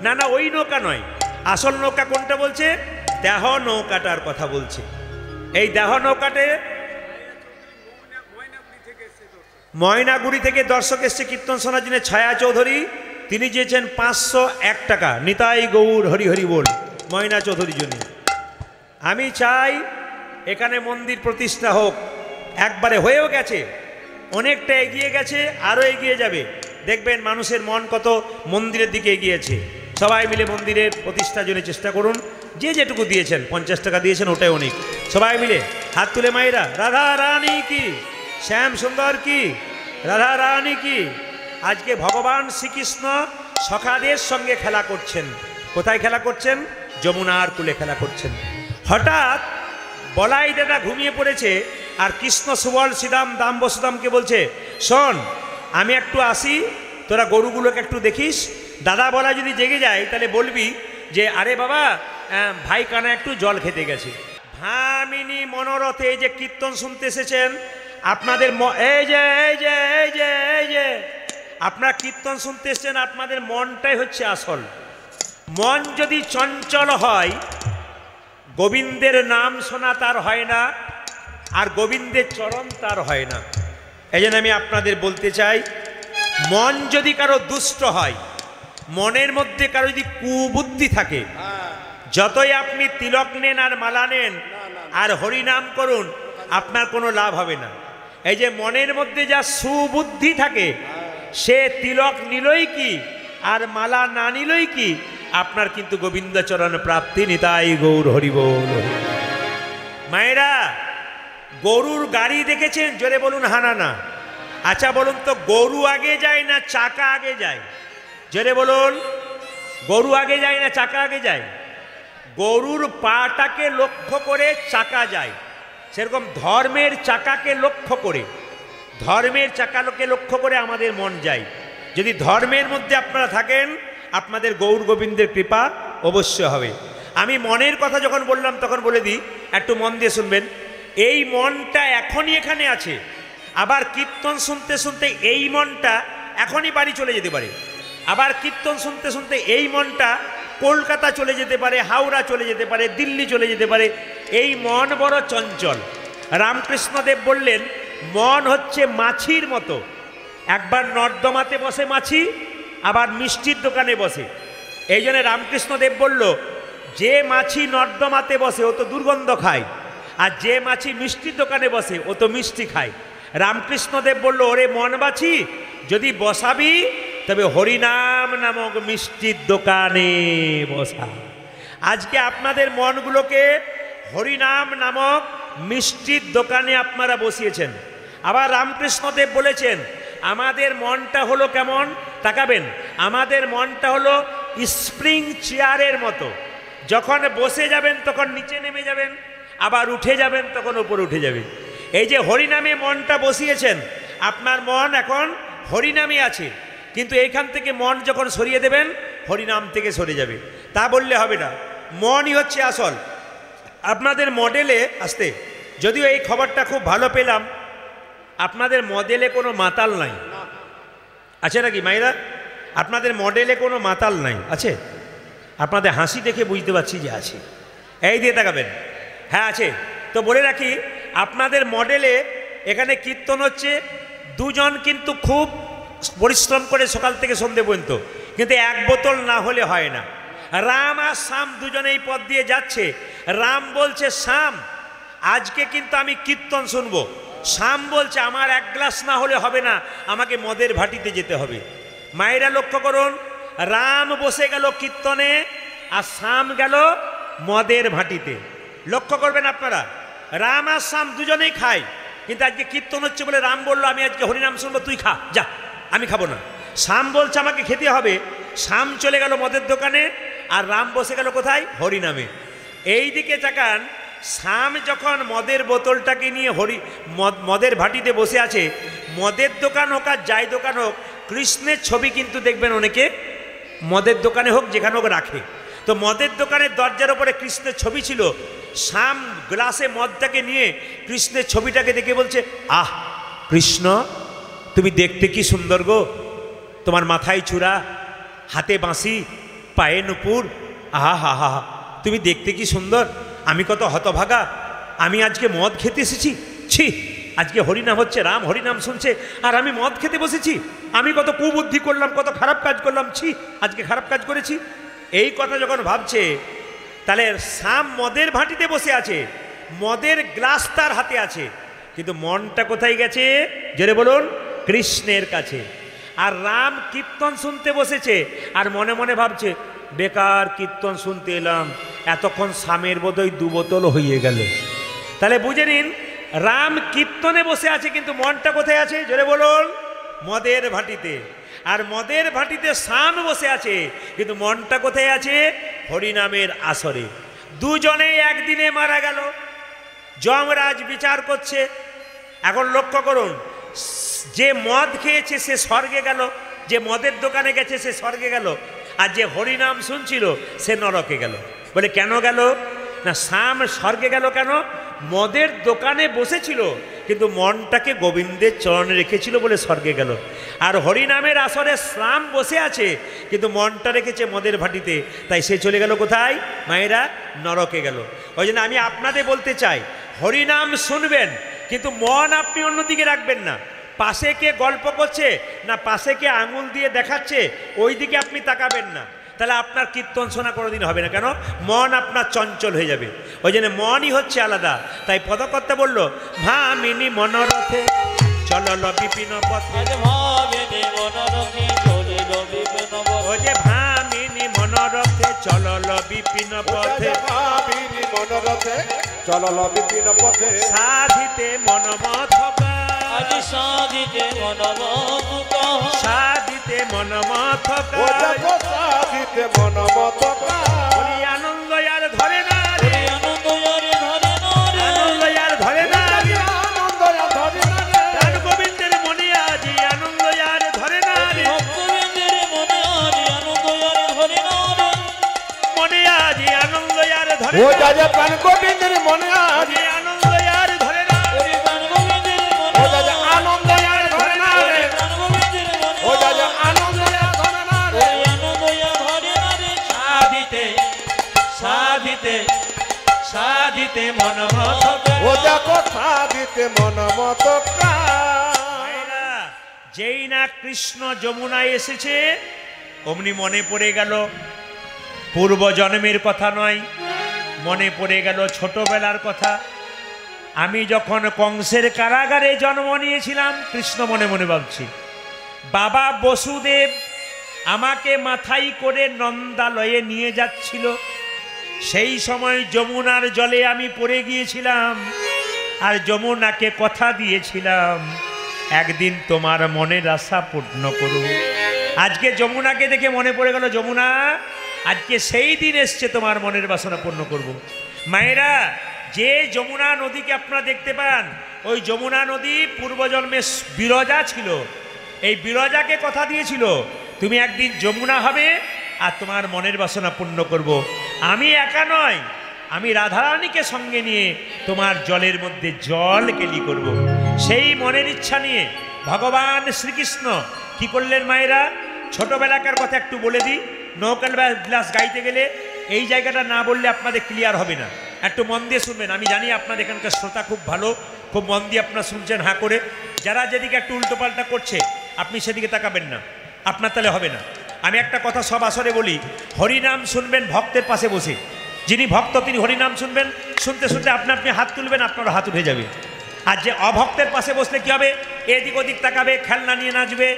না না, ওই নৌকা নয়। আসল নৌকা কোনটা বলছে? দেহ নৌকাটার কথা বলছে। এই দেহ নৌকাতে ময়নাগুড়ি থেকে দর্শক এসছে কীর্তন শোনার জন্য। ছায়া চৌধুরী তিনি চেয়েছেন 501 টাকা। নিতাই গৌর হরি হরি বল, ময়না চৌধুরীর জন্য। আমি চাই এখানে মন্দির প্রতিষ্ঠা হোক। একবারে হয়েও গেছে, অনেকটা এগিয়ে গেছে, আরও এগিয়ে যাবে। দেখবেন মানুষের মন কত মন্দিরের দিকে এগিয়েছে। সবাই মিলে মন্দিরের প্রতিষ্ঠার জন্য চেষ্টা করুন। যে যেটুকু দিয়েছেন, 50 টাকা দিয়েছেন, ওটাই অনেক। সবাই মিলে হাত তুলে মায়েরা, রাধা রানী কি, শ্যাম সুন্দর কি, রাধা রানী কি। আজকে ভগবান শ্রীকৃষ্ণ সখাদের সঙ্গে খেলা করছেন। কোথায় খেলা করছেন? যমুনার কূলে খেলা করছেন। হঠাৎ বলাই দাদা ঘুমিয়ে পড়েছে, আর কৃষ্ণ সুবল শ্রীদাম দাম বসুদামকে বলছে, শোন আমি একটু আসি, তোরা গরুগুলোকে একটু দেখিস। দাদা বলা যদি জেগে যায় তাহলে বলবি যে আরে বাবা ভাই কানা একটু জল খেতে গেছে। ভামিনী মনোরথে এই যে কীর্তন শুনতে এসেছেন আপনাদের, এই যে আপনারা কীর্তন শুনতে এসেছেন, আপনাদের মনটাই হচ্ছে আসল। মন যদি চঞ্চল হয়, গোবিন্দের নাম শোনা তার হয় না, আর গোবিন্দের চরণ তার হয় না। এই জন্য আমি আপনাদের বলতে চাই, মন যদি কারো দুষ্ট হয়, মনের মধ্যে কারো যদি কুবুদ্ধি থাকে, যতই আপনি তিলক নেন আর মালা নেন আর হরিনাম করুন, আপনার কোনো লাভ হবে না। এই যে মনের মধ্যে যা সুবুদ্ধি থাকে, সে তিলক নিলই কি আর মালা না নিলই কি, আপনার কিন্তু গোবিন্দচরণ প্রাপ্তি। নিতাই গৌর হরি বল। মায়েরা, গরুর গাড়ি দেখেছেন? জোরে বলুন হানা না। আচ্ছা বলুন তো, গরু আগে যায় না চাকা আগে যায়? জোরে বলুন, গরু আগে যায় না চাকা আগে যায়? গরুর পাটাকে লক্ষ্য করে চাকা যায়, সেরকম ধর্মের চাকাকে লক্ষ্য করে, ধর্মের চাকাকে লক্ষ্য করে আমাদের মন যায়। যদি ধর্মের মধ্যে আপনারা থাকেন, আপনাদের গৌর গোবিন্দের কৃপা অবশ্যই হবে। আমি মনের কথা যখন বললাম তখন বলে দিই, একটু মন দিয়ে শুনবেন। এই মনটা এখনই এখানে আছে, আবার কীর্তন শুনতে শুনতে এই মনটা এখনই বাড়ি চলে যেতে পারে। আবার কীর্তন শুনতে শুনতে এই মনটা কলকাতা চলে যেতে পারে, হাওড়া চলে যেতে পারে, দিল্লি চলে যেতে পারে। এই মন বড় চঞ্চল। রামকৃষ্ণদেব বললেন, মন হচ্ছে মাছির মতো। একবার নর্দমাতে বসে মাছি, আবার মিষ্টির দোকানে বসে। এই জন্য রামকৃষ্ণদেব বলল, যে মাছি নর্দমাতে বসে ও তো দুর্গন্ধ খায়, আর যে মাছি মিষ্টির দোকানে বসে ও তো মিষ্টি খায়। রামকৃষ্ণদেব বলল, ওরে মন বাছি, যদি বসাবি তবে হরিনাম নামক মিষ্টির দোকানে বসা। আজকে আপনাদের মনগুলোকে হরিনাম নামক মিষ্টির দোকানে আপনারা বসিয়েছেন। আবার রামকৃষ্ণদেব বলেছেন, আমাদের মনটা হলো কেমন তাকাবেন, আমাদের মনটা হলো স্প্রিং চেয়ারের মতো। যখন বসে যাবেন তখন নিচে নেমে যাবেন, আবার উঠে যাবেন তখন উপরে উঠে যাবেন। এই যে হরিনামে মনটা বসিয়েছেন, আপনার মন এখন হরিনামে আছে, কিন্তু এইখান থেকে মন যখন সরিয়ে দেবেন, হরিনাম থেকে সরে যাবে। তা বললে হবে না, মনই হচ্ছে আসল। আপনাদের মডেলে আসতে, যদিও এই খবরটা খুব ভালো পেলাম, আপনাদের মডেলে কোনো মাতাল নাই, আছে নাকি মায়েরা? আপনাদের মডেলে কোনো মাতাল নাই, আছে? আপনাদের হাসি দেখে বুঝতে পারছি যে আছে। এই দিয়ে তাকাবেন, হ্যাঁ আছে। তো বলে রাখি, আপনাদের মডেলে এখানে কীর্তন হচ্ছে, দুজন কিন্তু খুব পরিশ্রম করে সকাল থেকে সন্ধে পর্যন্ত, কিন্তু এক বোতল না হলে হয় না। রাম আর শ্যাম দুজনেই পথ দিয়ে যাচ্ছে। রাম বলছে, শ্যাম আজকে কিন্তু আমি কীর্তন শুনবো। শ্যাম বলছে, আমার এক গ্লাস না হলে হবে না, আমাকে মদের ভাটিতে যেতে হবে। মায়েরা লক্ষ্য করুন, রাম বসে গেল কীর্তনে আর শ্যাম গেল মদের ভাটিতে। লক্ষ্য করবেন আপনারা, রাম আর শ্যাম দুজনেই খায়, কিন্তু আজকে কীর্তন হচ্ছে বলে রাম বলল, আমি আজকে হরিনাম শুনবো, তুই খা, যা, আমি খাবো না। শ্যাম বলছে আমাকে খেতে হবে, শ্যাম চলে গেল মদের দোকানে, আর রাম বসে গেল কোথায়? হরিনামে। এই দিকে তাকান, শাম যখন মদের বোতলটাকে নিয়ে মদের ভাটিতে বসে আছে, মদের দোকান হোক আর যাই দোকান হোক, কৃষ্ণের ছবি কিন্তু দেখবেন অনেকে মদের দোকানে হোক যেখানে হোক রাখে। তো মদের দোকানের দরজার ওপরে কৃষ্ণের ছবি ছিল। শাম গ্লাসে মদটাকে নিয়ে কৃষ্ণের ছবিটাকে দেখে বলছে, আহ কৃষ্ণ, তুমি দেখতে কি সুন্দর গো, তোমার মাথায় চূড়া, হাতে বাঁশি, পায়ে নুপুর, আহা হা হা, তুমি দেখতে কি সুন্দর, আমি কত হতভাগা, আমি আজকে মদ খেতে এসেছি, ছি, আজকে হরিনাম হচ্ছে, রাম হরিনাম শুনছে, আর আমি মদ খেতে বসেছি, আমি কত কুবুদ্ধি করলাম, কত খারাপ কাজ করলাম, ছি, আজকে খারাপ কাজ করেছি। এই কথা যখন ভাবছে, তাহলে শাম মদের ভাটিতে বসে আছে, মদের গ্লাস তার হাতে আছে, কিন্তু মনটা কোথায় গেছে জোরে বলুন, কৃষ্ণের কাছে। আর রাম কীর্তন শুনতে বসেছে, আর মনে মনে ভাবছে, বেকার কীর্তন শুনতে এলাম, এতক্ষণ শামের বোধহয় 2 বোতল হয়ে গেল। তাহলে বুঝে নিন, রাম কীর্তনে বসে আছে, কিন্তু মনটা কোথায় আছে জোরে বলুন, মদের ভাটিতে। আর মদের ভাটিতে শাম বসে আছে, কিন্তু মনটা কোথায় আছে, হরিনামের আসরে। দুজনেই একদিনে মারা গেল। যমরাজ বিচার করছে। এখন লক্ষ্য করুন, যে মদ খেয়েছে সে স্বর্গে গেল, যে মদের দোকানে গেছে সে স্বর্গে গেল, আর যে হরিনাম শুনছিল সে নরকে গেল। বলে কেন গেল না, শাম স্বর্গে গেল কেন, মদের দোকানে বসেছিল কিন্তু মনটাকে গোবিন্দের চরণে রেখেছিল বলে স্বর্গে গেল। আর হরিনামের আসরে শাম বসে আছে কিন্তু মনটা রেখেছে মদের ভাটিতে, তাই সে চলে গেল কোথায় মায়েরা, নরকে গেল। ওই জন্য আমি আপনাদের বলতে চাই, হরিনাম শুনবেন কিন্তু মন আপনি অন্যদিকে রাখবেন না। পাশে কে গল্প করছে না পাশে কে আঙুল দিয়ে দেখাচ্ছে ওই দিকে আপনি তাকাবেন না, তাহলে আপনার কীর্তন শোনা কোনোদিন হবে না। কেন, মন আপনার চঞ্চল হয়ে যাবে। ওই জন্য মনই হচ্ছে আলাদা। তাই পদকর্তা বলল, ভামিনী মনোরথে চলল বিপিন পথে, ওই যে ভামিনী মনোরথে চলল বিপিন পথে,
চলল বিপিন পথে,
সাধিতে মনমথ,
সাধিতে মনমথ,
সাধিতে মনমথ,
সাধিতে মনমথ,
আনন্দ আর ধরে না রে,
আনন্দ ধরে না রে,
আনন্দ আর ধরে না রে,
আনন্দ ধরে না রে,
প্রাণ গোবিন্দের মনে আজি আনন্দ আর ধরে না রে,
ভক্তবৃন্দের মনে আজি আনন্দ আর ধরে না রে,
মনে আজি আনন্দ আর ধরে
ও
না,
যা প্রাণ গোবিন্দের মনে আজি
আনন্দ আর ধরে না,
ওরে প্রাণ গোবিন্দের মনে
ও যা আনন্দ আর ধরে না রে,
প্রাণ গোবিন্দের মনে
ও যা আনন্দ আর ধরে না রে,
ওরে আনন্দ আর ধরে না রে,
সাধিতে সাধিতে সাধিতে মনমথ,
ও দেখো সাধিতে মনমথ।
মায়েরা, যেই না কৃষ্ণ যমুনায় এসেছে অমনি মনে পড়ে গেল পূর্ব জন্মের কথা নয়, মনে পড়ে গেল ছোটবেলার কথা। আমি যখন কংসের কারাগারে জন্ম নিয়েছিলাম, কৃষ্ণ মনে মনে ভাবছি, বাবা বসুদেব আমাকে মাথায় করে নন্দালয়ে নিয়ে যাচ্ছিল, সেই সময় যমুনার জলে আমি পড়ে গিয়েছিলাম, আর যমুনাকে কথা দিয়েছিলাম একদিন তোমার মনের আশা পূর্ণ করব। আজকে যমুনাকে দেখে মনে পড়ে গেল, যমুনা আজকে সেই দিন এসছে তোমার মনের বাসনা পূর্ণ করব। মায়েরা, যে যমুনা নদীকে আপনারা দেখতে পান, ওই যমুনা নদী পূর্বজন্মে বিরজা ছিল। এই বিরজাকে কথা দিয়েছিল, তুমি একদিন যমুনা হবে আর তোমার মনের বাসনা পূর্ণ করব। আমি একা নয়, আমি রাধারানীকে সঙ্গে নিয়ে তোমার জলের মধ্যে জল কেলি করব। সেই মনের ইচ্ছা নিয়ে ভগবান শ্রীকৃষ্ণ কি করলেন মায়েরা, ছোটবেলাকার কথা একটু বলে দিই। নৌকাল বিলাস গাইতে গেলে এই জায়গাটা না বললে আপনাদের ক্লিয়ার হবে না, একটু মন দিয়ে শুনবেন। আমি জানি আপনাদের এখানকার শ্রোতা খুব ভালো, খুব মন দিয়ে আপনারা শুনছেন হাঁ করে। যারা যেদিকে একটু উল্টোপাল্টা করছে আপনি সেদিকে তাকাবেন না, আপনার তাহলে হবে না। আমি একটা কথা সব আসরে বলি, হরিনাম শুনবেন ভক্তের পাশে বসে, যিনি ভক্ত তিনি হরিনাম শুনবেন, শুনতে শুনতে আপনি আপনি হাত তুলবেন, আপনার হাত উঠে যাবে। আর যে অভক্তের পাশে বসলে কি হবে, এদিক ওদিক তাকাবে, খেলনা নিয়ে নাচবে,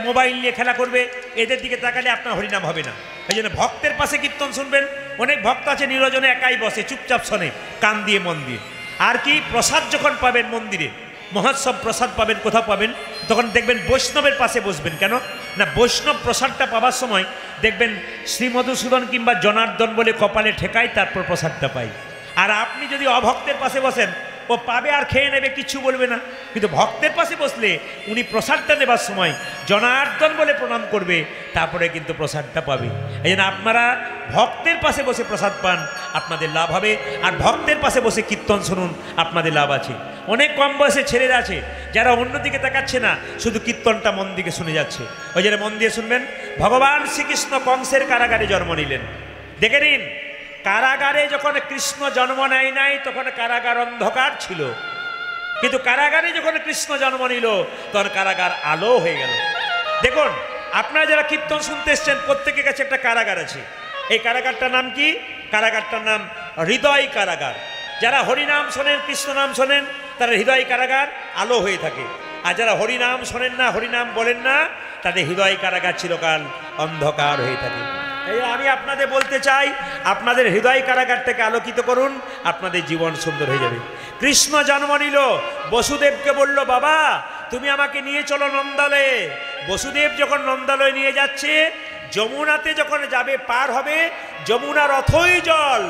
মোবাইল নিয়ে খেলা করবে, এদের দিকে তাকালে আপনার হরিনাম হবে না। এই জন্য ভক্তের পাশে কীর্তন শুনবেন। অনেক ভক্ত আছে নিরজনে একাই বসে, চুপচাপ শোনে কান দিয়ে মন দিয়ে। আর কি, প্রসাদ যখন পাবেন মন্দিরে, মহোৎসব প্রসাদ পাবেন, কোথাও পাবেন, তখন দেখবেন বৈষ্ণবের পাশে বসবেন। কেন না, বৈষ্ণব প্রসাদটা পাবার সময় দেখবেন শ্রী মধুসূদন কিংবা জনার্দন বলে কপালে ঠেকায়, তারপর প্রসাদটা পাই। আর আপনি যদি অভক্তের পাশে বসেন, ও পাবে আর খেয়ে নেবে, কিচ্ছু বলবে না। কিন্তু ভক্তের পাশে বসলে উনি প্রসাদটা নেবার সময় জনার্দন বলে প্রণাম করবে, তারপরে কিন্তু প্রসাদটা পাবে। এই জন্য আপনারা ভক্তের পাশে বসে প্রসাদ পান, আপনাদের লাভ হবে। আর ভক্তের পাশে বসে কীর্তন শুনুন, আপনাদের লাভ আছে। অনেক কম বয়সে ছেলেরা আছে যারা অন্যদিকে তাকাচ্ছে না, শুধু কীর্তনটা মন দিকে শুনে যাচ্ছে। ওই জন্য মন দিয়ে শুনবেন। ভগবান শ্রীকৃষ্ণ কংসের কারাগারে জন্ম নিলেন। দেখে নিন, কারাগারে যখন কৃষ্ণ জন্ম নেয় নাই তখন কারাগার অন্ধকার ছিল, কিন্তু কারাগারে যখন কৃষ্ণ জন্ম নিল তখন কারাগার আলো হয়ে গেল। দেখুন, আপনারা যারা কীর্তন শুনতে এসছেন প্রত্যেকের কাছে একটা কারাগার আছে। এই কারাগারটার নাম কি? কারাগারটার নাম হৃদয় কারাগার। যারা হরিনাম শোনেন, কৃষ্ণ নাম শোনেন, তারা হৃদয় কারাগার আলো হয়ে থাকে। আর যারা হরিনাম শোনেন না, হরিনাম বলেন না, তাদের হৃদয় কারাগার চিরকাল অন্ধকার হয়ে থাকে। এই আমি আপনাদের বলতে চাই, আপনাদের হৃদয় কারাগারটাকে আলোকিত করুন, আপনাদের জীবন সুন্দর হয়ে যাবে। কৃষ্ণ জন্ম নিল, বসুদেবকে বলল, বাবা তুমি আমাকে নিয়ে চলো নন্দালয়ে। বসুদেব যখন নন্দালয়ে নিয়ে যাচ্ছে, যমুনাতে যখন যাবে, পার হবে, যমুনার অথই জল।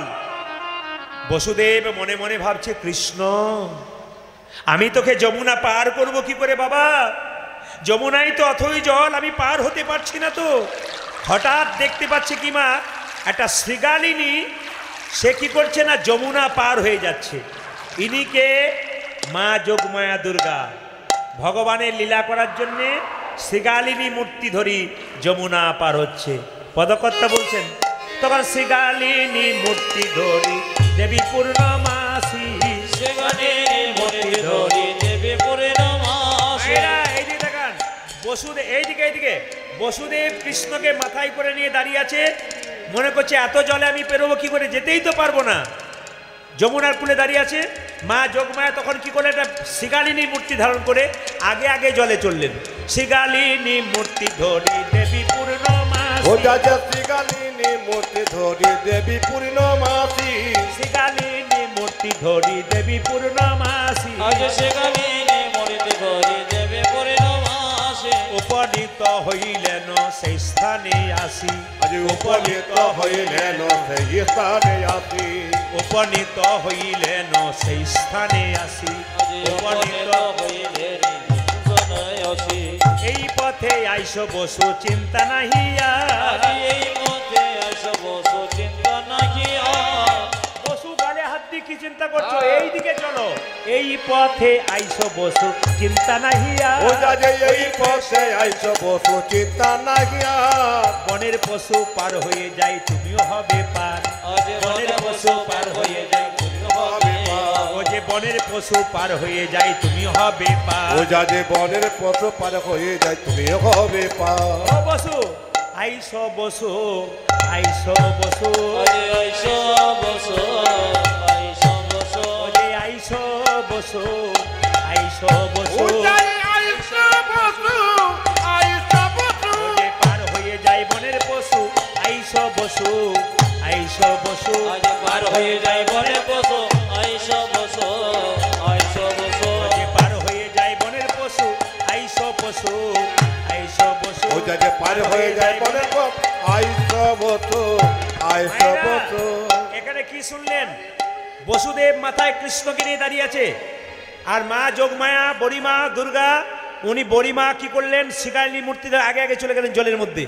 বসুদেব মনে মনে ভাবছে, কৃষ্ণ আমি তোকে যমুনা পার করব কি করে বাবা? যমুনাই তো অথই জল, আমি পার হতে পারছি না তো। হঠাৎ দেখতে পাচ্ছে কি মা, একটা শ্রীগালিনী, সে কি করছে না, যমুনা পার হয়ে যাচ্ছে। ইনিকে মা যোগমায়া দুর্গা ভগবানের লীলা করার জন্যে শ্রীগালিনী মূর্তি ধরি যমুনা পার হচ্ছে। পদকর্তা বলছেন, তখন শ্রীগালিনী মূর্তি ধরি দেবী পূর্ণমাসী,
মূর্তি ধরি দেবী পূর্ণমাসী।
এইদিকে দেখান, বসুদেব এইদিকে বসুদেব কৃষ্ণকে মাথায় করে নিয়ে দাঁড়িয়ে আছে, মনে করছে এত জলে আমি পেরোবো কি করে, যেতেই তো পারবো না। যমুনার কূলে দাঁড়িয়ে আছে। মা যোগমায়া তখন কি করলেন, একটা শ্রীগালিনী মূর্তি ধারণ করে আগে আগে জলে চললেন। শ্রীগালিনী মূর্তি ধরি দেবী পূর্ণমাসী,
শ্রীগালিনী মূর্তি ধরি দেবী পূর্ণমাসী,
শ্রীগালিনী মূর্তি ধরি দেবী পূর্ণমাসী।
আজ শ্রীগালিনী মূর্তি ধরি দেবী পূর্ণমাসী।
উপনীত হইলেন সেই স্থানে আসি,
আজ উপনীত হইলেন সেই স্থানে আসি,
উপনীত হইলেন সেই স্থানে আসি, উপনীত
হইলেন আসি।
এই পথে আইসো বসু চিন্তা নাহি আর।
এই মধ্যে আসো বসো চিন্তা নাকি আর।
বসু গালে হাত দিয়ে কি চিন্তা করছো, এই দিকে চলো। এই পথে আইসো বসু চিন্তা নাহি আর।
এই পথে আইসো বসু চিন্তা নাহি আর।
বনের পশু পার হয়ে যায় তুমিও হবে পার,
আজ
বনের পশু পার হয়ে যায় তুমিও হবে পার। ও যে বনের পশু পার হয়ে যায় তুমি হবে পার।
ও যাতে বনের পশু পার হয়ে যায় তুমি হবে পার।
ও বসু আইসো বসু, আইসো বসু,
আজ আইসো বসো, আইসো বসো।
ও যে আইসো বসু, আইসো বসু,
ও যাই আইসো বসু, আইসো বসু।
ও যে পার হয়ে যায় বনের পশু, আইসো বসু, আইসো বসু।
আজ পার হয়ে যায় বনে বসো, আইসো বসো, আইসো বসো।
ও যে পার হয়ে যায় বনের পশু, আইসো বসু, আইসো বসু।
ও যাতে পার হয়ে যায় বনের পথ, আইসো বসু, আইসো বসু।
এখানে কি শুনলেন? বসুদেব মাথায় কৃষ্ণকে নিয়ে দাঁড়িয়ে আছে, আর মা যোগমায়া বড়িমা দুর্গা, উনি বড়িমা কি করলেন, শ্রীগালিনী মূর্তি আগে আগে চলে গেলেন জলের মধ্যে।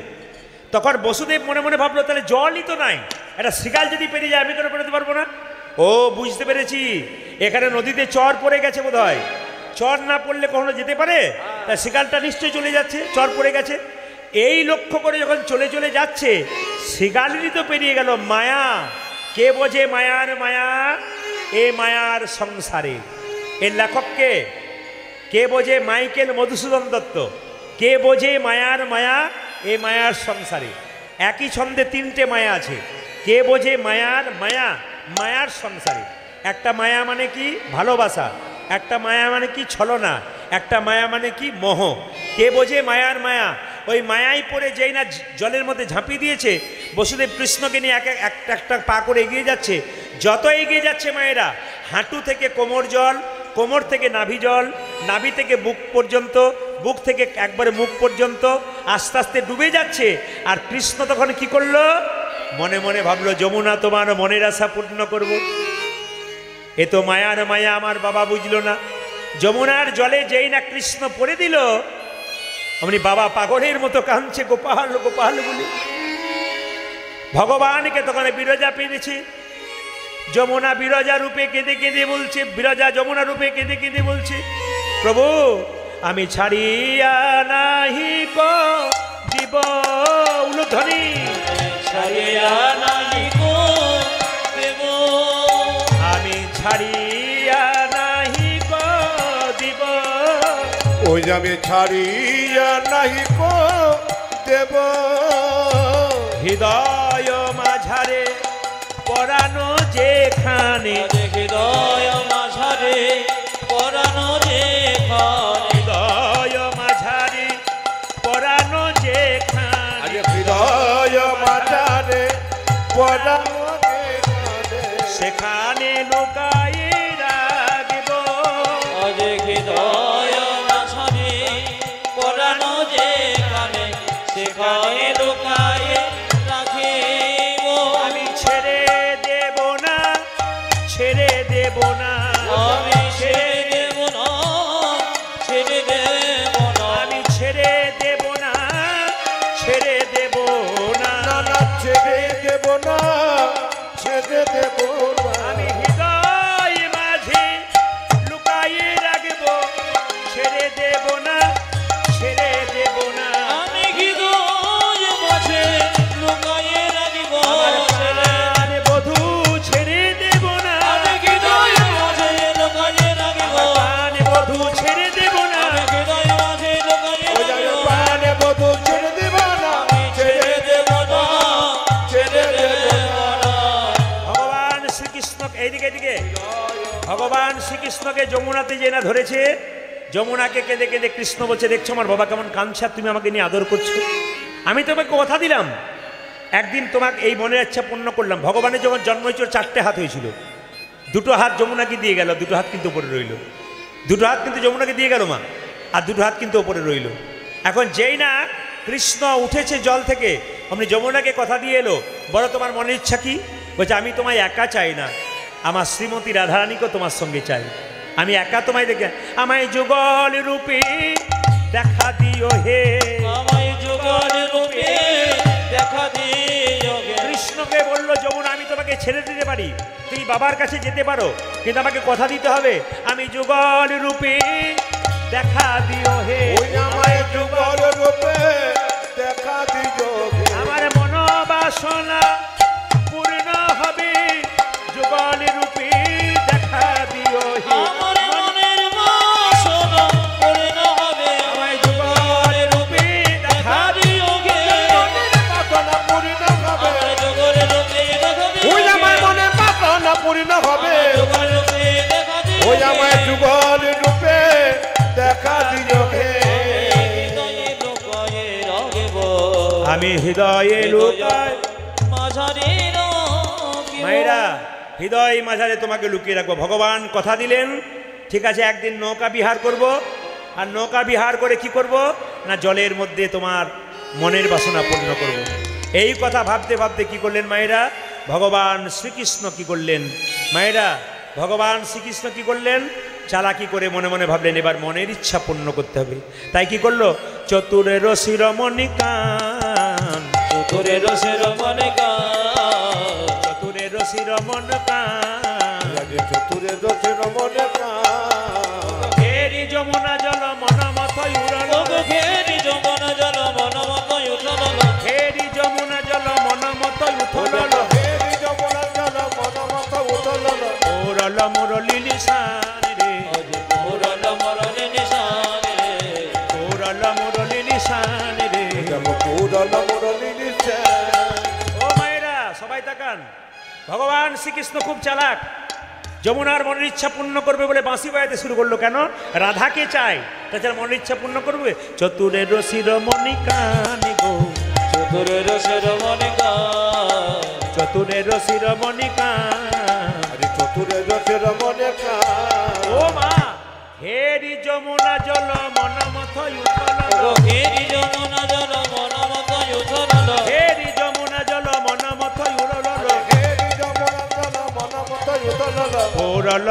তখন বসুদেব মনে মনে ভাবলো, তাহলে জলই তো নাই, একটা শ্রীগাল যদি পেরিয়ে যায় আমি কেন পেরোতে পারবো না? ও বুঝতে পেরেছি, এখানে নদীতে চর পড়ে গেছে বোধ হয়। চর না পড়লে কখনো যেতে পারে? তা শ্রীগালটা নিশ্চয়ই চলে যাচ্ছে, চর পড়ে গেছে। এই লক্ষ্য করে যখন চলে চলে যাচ্ছে, শ্রীগালিনী তো পেরিয়ে গেল, মায়া কে বোঝে মায়ার মায়া, এ মায়ার সংসারে। এর লেখককে কে বোঝে? মাইকেল মধুসূদন দত্ত। কে বোঝে মায়ার মায়া, এ মায়ার সংসারে। একই ছন্দে তিনটে মায়া আছে। কে বোঝে মায়ার মায়া, মায়ার সংসারে। একটা মায়া মানে কি? ভালোবাসা। একটা মায়া মানে কি? ছলনা। একটা মায়া মানে কি? মোহ। কে বোঝে মায়ার মায়া? ওই মায়াই পড়ে যেই না জলের মধ্যে ঝাঁপিয়ে দিয়েছে, বসুদেব কৃষ্ণকে নিয়ে একটা একটা পা করে এগিয়ে যাচ্ছে। যত এগিয়ে যাচ্ছে মায়েরা, হাঁটু থেকে কোমর জল, কোমর থেকে নাভি জল, নাভি থেকে বুক পর্যন্ত, বুক থেকে একবারে মুখ পর্যন্ত আস্তে আস্তে ডুবে যাচ্ছে। আর কৃষ্ণ তখন কি করলো? মনে মনে ভাবলো, যমুনা তোমার মনের আশা পূর্ণ করব। এ তো মায়ার মায়া আমার বাবা বুঝলো না। যমুনার জলে যেই না কৃষ্ণ পড়ে দিল, অমনি বাবা পাগলের মতো কাঁদছে, গোপাল গোপাল বলে। ভগবানকে তখন বিরজা পেয়েছে। যমুনা বিরজা রূপে কেঁদে কেঁদে বলছে, বিরজা যমুনা রূপে কেঁদে কেঁদে বলছে, প্রভু আমি ছাড়িয়া নাহি গো দিব উলুধ্বনি,
ছাড়িয়া নাহি গো দেব,
আমি ছাড়িয়া নাহি গো দিব,
ওই যে আমি ছাড়িয়া নাহি কো দেব,
হৃদয় মাঝারে পরানো যেখানে,
হৃদয় মাঝারে পরানো যেখানে,
হৃদয় মাঝারে পরানো যেখানে,
হৃদয় মাঝারে পরানো যেখানে,
সেখানে লুকাই রাখব,
আজ হৃদয় মাঝারে পরানো যেখানে, সেখানে লুকায়ে রাখিব,
আমি ছেড়ে দেব না, ছেড়ে দেব না,
আমি ছেড়ে দেব না, ছেড়ে দেব না,
আমি ছেড়ে দেব না, ছেড়ে দেব না,
না না ছেড়ে দেব না, ছেড়ে দেব না,
আমি হৃদয় মাঝে লুকাইয়ে রাখব, ছেড়ে দেব না, ছেড়ে দেব না,
আমি হৃদয় মাঝে লুকায়ে রাখিব,
আমার প্রাণ বধূ ছেড়ে দেব না,
আমি হৃদয় মাঝে লুকায়ে রাখিব,
প্রাণ বধূ ছেড়ে দেব না,
আমি হৃদয় মাঝে লুকায়ে
ওই যে আমি
রাখিব,
প্রাণে বধূ ছেড়ে দেব না,
আমি ছেড়ে দেব না, ছেড়ে দেব না।
ভগবান শ্রীকৃষ্ণ এইদিকে এদিকে ভগবান শ্রীকৃষ্ণকে যমুনাতে যে না ধরেছে, যমুনাকে কেঁদে কেঁদে কৃষ্ণ বলছে, দেখছো আমার বাবা কেমন কাঁদছে, আর তুমি আমাকে নিয়ে আদর করছো। আমি তোমাকে কথা দিলাম একদিন তোমাকে এই মনের ইচ্ছা পূর্ণ করলাম। ভগবানের যখন জন্ম হয়েছিল 4টে হাত হয়েছিল, 2টো হাত যমুনাকে দিয়ে গেল, 2টো হাত কিন্তু উপরে রইল, 2টো হাত কিন্তু যমুনাকে দিয়ে গেল মা, আর 2টো হাত কিন্তু উপরে রইল। এখন যেই না কৃষ্ণ উঠেছে জল থেকে, অমনি যমুনাকে কথা দিয়ে এলো, বলো তোমার মনের ইচ্ছা কি? বলছে আমি তোমায় একা চাই না, আমার শ্রীমতী রাধারানীকেও তোমার সঙ্গে চাই, আমি একা তোমায় দেখে, আমায় যুগল রূপে দেখা দিও হে,
আমায় যুগল রূপে দেখা দিও হে।
কৃষ্ণকে বললো যমুনা আমি তোমাকে ছেড়ে দিতে পারি, তুমি বাবার কাছে যেতে পারো, কিন্তু আমাকে কথা দিতে হবে, আমি যুগল রূপে দেখা দিও হে,
ওই আমায় যুগল রূপে দেখা দিও হে,
আমার মনোবাসনা পূর্ণ হবে, যুগল রূপে দেখা দিও হে,
আমার মনের বাসনা পূর্ণ হবে, আমায় যুগল রূপে দেখা দিও হে।
বাসনা পূর্ণ হবে,
আমায় যুগল রূপে দেখা দিও
ওই
হে।
আমার মনে বাসনা পূর্ণ হবে,
যুগল রূপে দেখা দিও
ওই
হে।
আমায় যুগল রূপে দেখা দিও হে,
হৃদয়ে লুকায়ে রাখিব,
আমি হৃদয়ে লুকাই,
মাঝারে রাখিব।
মায়েরা হৃদয় মাঝারে তোমাকে লুকিয়ে রাখবো। ভগবান কথা দিলেন, ঠিক আছে একদিন নৌকা বিহার করব, আর নৌকা বিহার করে কি করব না জলের মধ্যে তোমার মনের বাসনা পূর্ণ করব। এই কথা ভাবতে ভাবতে কি করলেন মায়েরা, ভগবান শ্রীকৃষ্ণ কি করলেন, মায়েরা ভগবান শ্রীকৃষ্ণ কি করলেন, চালাকি করে মনে মনে ভাবলেন এবার মনের ইচ্ছা পূর্ণ করতে হবে। তাই কি করলো, চতুরের শিরমণিকান,
চতুরের শিরোমণি গান,
চতুরের শিরমণিকান,
চতুরে দশের মনে প্রাণ,
ফেরি যমুনা জল মন মত উড়ল,
ঘেরি যমুনা জল মন মত উঠল,
ফেরি যমুনা জল মন মত উঠল,
হেরি যমুনা জল মন মত উতল,
ওরল মুরলি নিশান রে,
পুরল মরণে নিশানে,
ওরল মুরলি নিশান রে।
পুরল মুরলি নিশে,
ও মায়েরা সবাই তাকান, ভগবান শ্রীকৃষ্ণ খুব চালাক, যমুনার মনের ইচ্ছা পূর্ণ করবে বলে বাঁশি বাজাতে শুরু করলো। কেন, রাধাকে চায়, তাছাড়া মনের ইচ্ছা পূর্ণ করবে। চতুরের শিরমণিকান গো,
চতুরের শিরোমণি গান,
চতুরের শিরমণিকান,
আরে চতুরে দশের মনে প্রাণ,
ও মা হেরি যমুনা জল মন মত উঠল,
ঘেরি যমুনা জল মন মত উঠল,
হেরি যমুনা জল মন মত উড়ল,
হেরি যমুনা জল মন মত উতল,
ওরল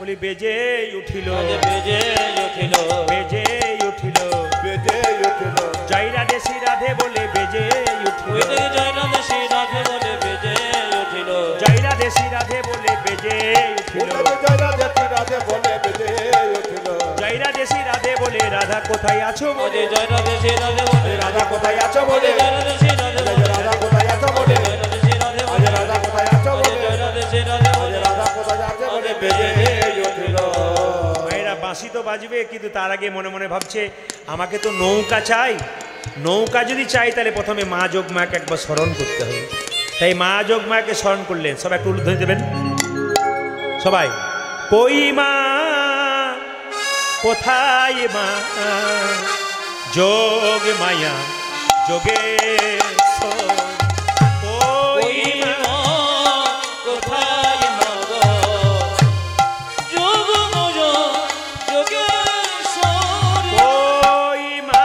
বলি বেজে উঠিল
বেজে উঠিল
বেজে উঠিল
বেজে উঠিল
জয়রা দেশি রাধে বলে বেজে উঠিল
জয়রা দেশি রাধে বলে বেজে উঠিল
জয়রা দেশি রাধে বলে বেজে উঠিল
জয়রা দেশি রাধে বলে বেজে উঠিল
জয়রা দেশি রাধে বলে রাধা কোথায় আছো বলে
জয়রা দেশি রাধে বলে
রাধা কোথায় আছো বলে
জয়রা দেশি রাধে বলে
রাধা কোথায় আছো বলে
জয়রা দেশি রাধে বলে
রাধা কোথায় আছো বলে
জয়রা দেশি রাধে বলে
রাধা কোথায় আছো বলে বেজে উঠিল
মায়েরা বাঁশি তো বাজবে, কিন্তু তার আগে মনে মনে ভাবছে আমাকে তো নৌকা চাই। নৌকা যদি চাই তাহলে প্রথমে মা যোগমায়াকে একবার স্মরণ করতে হবে। তাই মা যোগমায়াকে স্মরণ করলেন। সবাই একটু উল্লেখ দেবেন সবাই। কই মা কোথায় মা যোগ মায়া যোগে
ওই মা কোথায় মা গো যোগ মোজ যোগেশ্বরী
কই মা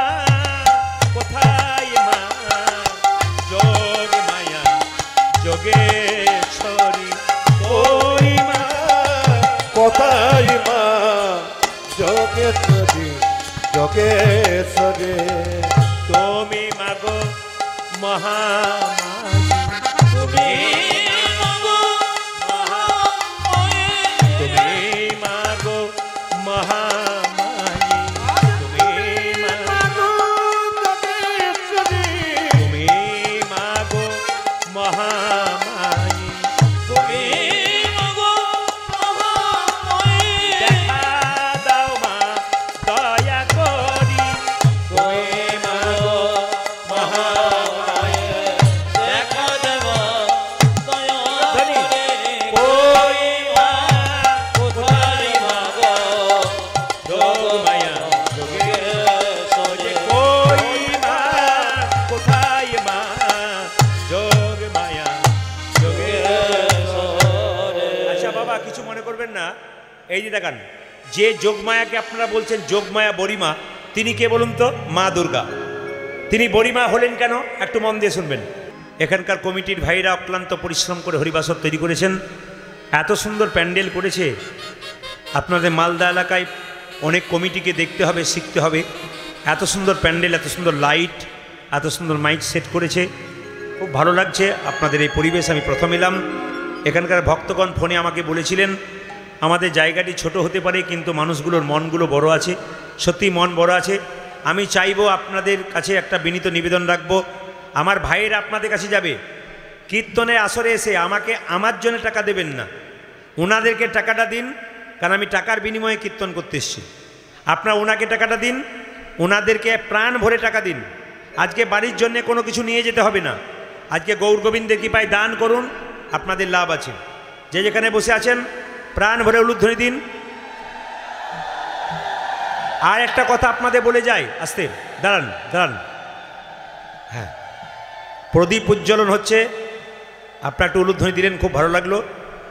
কোথায় মা যোগ মায়া যোগেশ্বরী কই মা
কোথায় মা যোগেশ্বরী যোগেশ্বরী
তুমি মাগো মহামায়া
তুমি মাগো মহামায়া
তুমি মাগো মহামায়া তুমি মাগো তুমি মাগো মহামায়া
তুমি মাগো মহামায়া
দেখা দাও মা দয়া করি
তুমি মাগো মহামায়া দেখা দেব দয়া
ধনী।
করে
কই মা
কোথায় মাগো
যোগ মায়া
যোগেশ্বরী
কই মা কোথায় মা যোগ মায়া
যোগেশ্বরী
আচ্ছা বাবা কিছু মনে করবেন না। এই যে দেখান, যে যোগমায়াকে আপনারা বলছেন যোগমায়া বড়িমা, তিনি কে বলুন তো? মা দুর্গা। তিনি বড়িমা হলেন কেন? একটু মন দিয়ে শুনবেন। এখানকার কমিটির ভাইরা অক্লান্ত পরিশ্রম করে হরিবাসর তৈরি করেছেন। এত সুন্দর প্যান্ডেল করেছে। আপনাদের মালদা এলাকায় অনেক কমিটিকে দেখতে হবে, শিখতে হবে। এত সুন্দর প্যান্ডেল, এত সুন্দর লাইট, এত সুন্দর মাইক সেট করেছে। খুব ভালো লাগছে আপনাদের এই পরিবেশ। আমি প্রথম এলাম। এখানকার ভক্তগণ ফোনে আমাকে বলেছিলেন আমাদের জায়গাটি ছোট হতে পারে, কিন্তু মানুষগুলোর মনগুলো বড় আছে। সত্যি মন বড় আছে। আমি চাইবো আপনাদের কাছে একটা বিনীত নিবেদন রাখবো, আমার ভাইয়েরা আপনাদের কাছে যাবে, কীর্তনের আসরে এসে আমাকে আমার জন্য টাকা দেবেন না, ওনাদেরকে টাকাটা দিন, কারণ আমি টাকার বিনিময়ে কীর্তন করতে এসেছি। আপনারা ওনাকে টাকাটা দিন, ওনাদেরকে প্রাণ ভরে টাকা দিন। আজকে বাড়ির জন্য কোনো কিছু নিয়ে যেতে হবে না। আজকে গৌর গোবিন্দের কৃপায় দান করুন, আপনাদের লাভ আছে। যে যেখানে বসে আছেন প্রাণ ভরে উলুধ্বনি দিন। আর একটা কথা আপনাদের বলে যাই, আস্তে দাঁড়ান দাঁড়ান। হ্যাঁ, প্রদীপ উজ্জ্বলন হচ্ছে, আপনারা একটু উলুধ্বনি দিলেন, খুব ভালো লাগলো।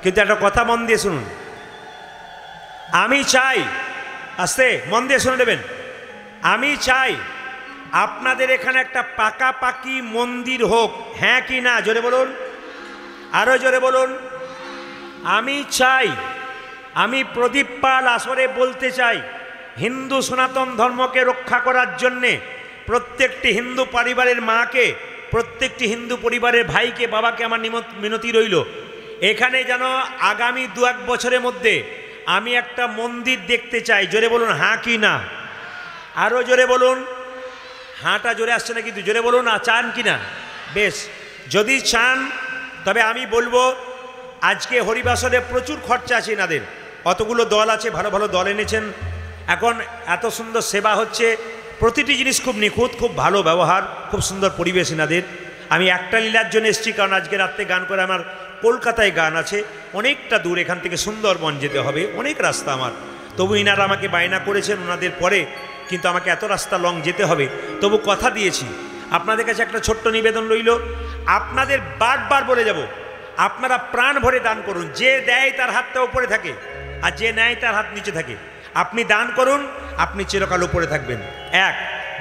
কিন্তু একটা কথা মন দিয়ে শুনুন। আমি চাই, আস্তে মন দিয়ে শুনে নেবেন, আমি চাই আপনাদের এখানে একটা পাকাপাকি মন্দির হোক। হ্যাঁ কি না? জোরে বলুন, আরো জোরে বলুন। আমি চাই, আমি প্রদীপ পাল আসরে বলতে চাই, হিন্দু সনাতন ধর্মকে রক্ষা করার জন্যে প্রত্যেকটি হিন্দু পরিবারের মাকে, প্রত্যেকটি হিন্দু পরিবারের ভাইকে, বাবাকে আমার মিনতি রইল, এখানে যেন আগামী 2-1 বছরের মধ্যে আমি একটা মন্দির দেখতে চাই। জোরে বলুন হ্যাঁ কি না? আরও জোরে বলুন। হাঁটা জোরে আসছে না, কিন্তু জোরে বলুন চান কি না? বেশ, যদি চান তবে আমি বলবো আজকে হরিবাসরে প্রচুর খরচা আছে এনাদের। অতগুলো দল আছে, ভালো ভালো দল এনেছেন। এখন এত সুন্দর সেবা হচ্ছে, প্রতিটি জিনিস খুব নিখুঁত, খুব ভালো ব্যবহার, খুব সুন্দর পরিবেশ এনাদের। আমি একটা লীলার জন্য এসেছি, কারণ আজকে রাত্রে গান করে আমার কলকাতায় গান আছে, অনেকটা দূর, এখান থেকে সুন্দরবন যেতে হবে, অনেক রাস্তা আমার। তবু ইনারা আমাকে বায়না করেছেন ওনাদের পরে, কিন্তু আমাকে এত রাস্তা লং যেতে হবে, তবু কথা দিয়েছি। আপনাদের কাছে একটা ছোট্ট নিবেদন রইল, আপনাদের বারবার বলে যাব, আপনারা প্রাণ ভরে দান করুন। যে দেয় তার হাতটা উপরে থাকে, আর যে নেয় তার হাত নিচে থাকে। আপনি দান করুন, আপনি চিরকাল উপরে থাকবেন। 1,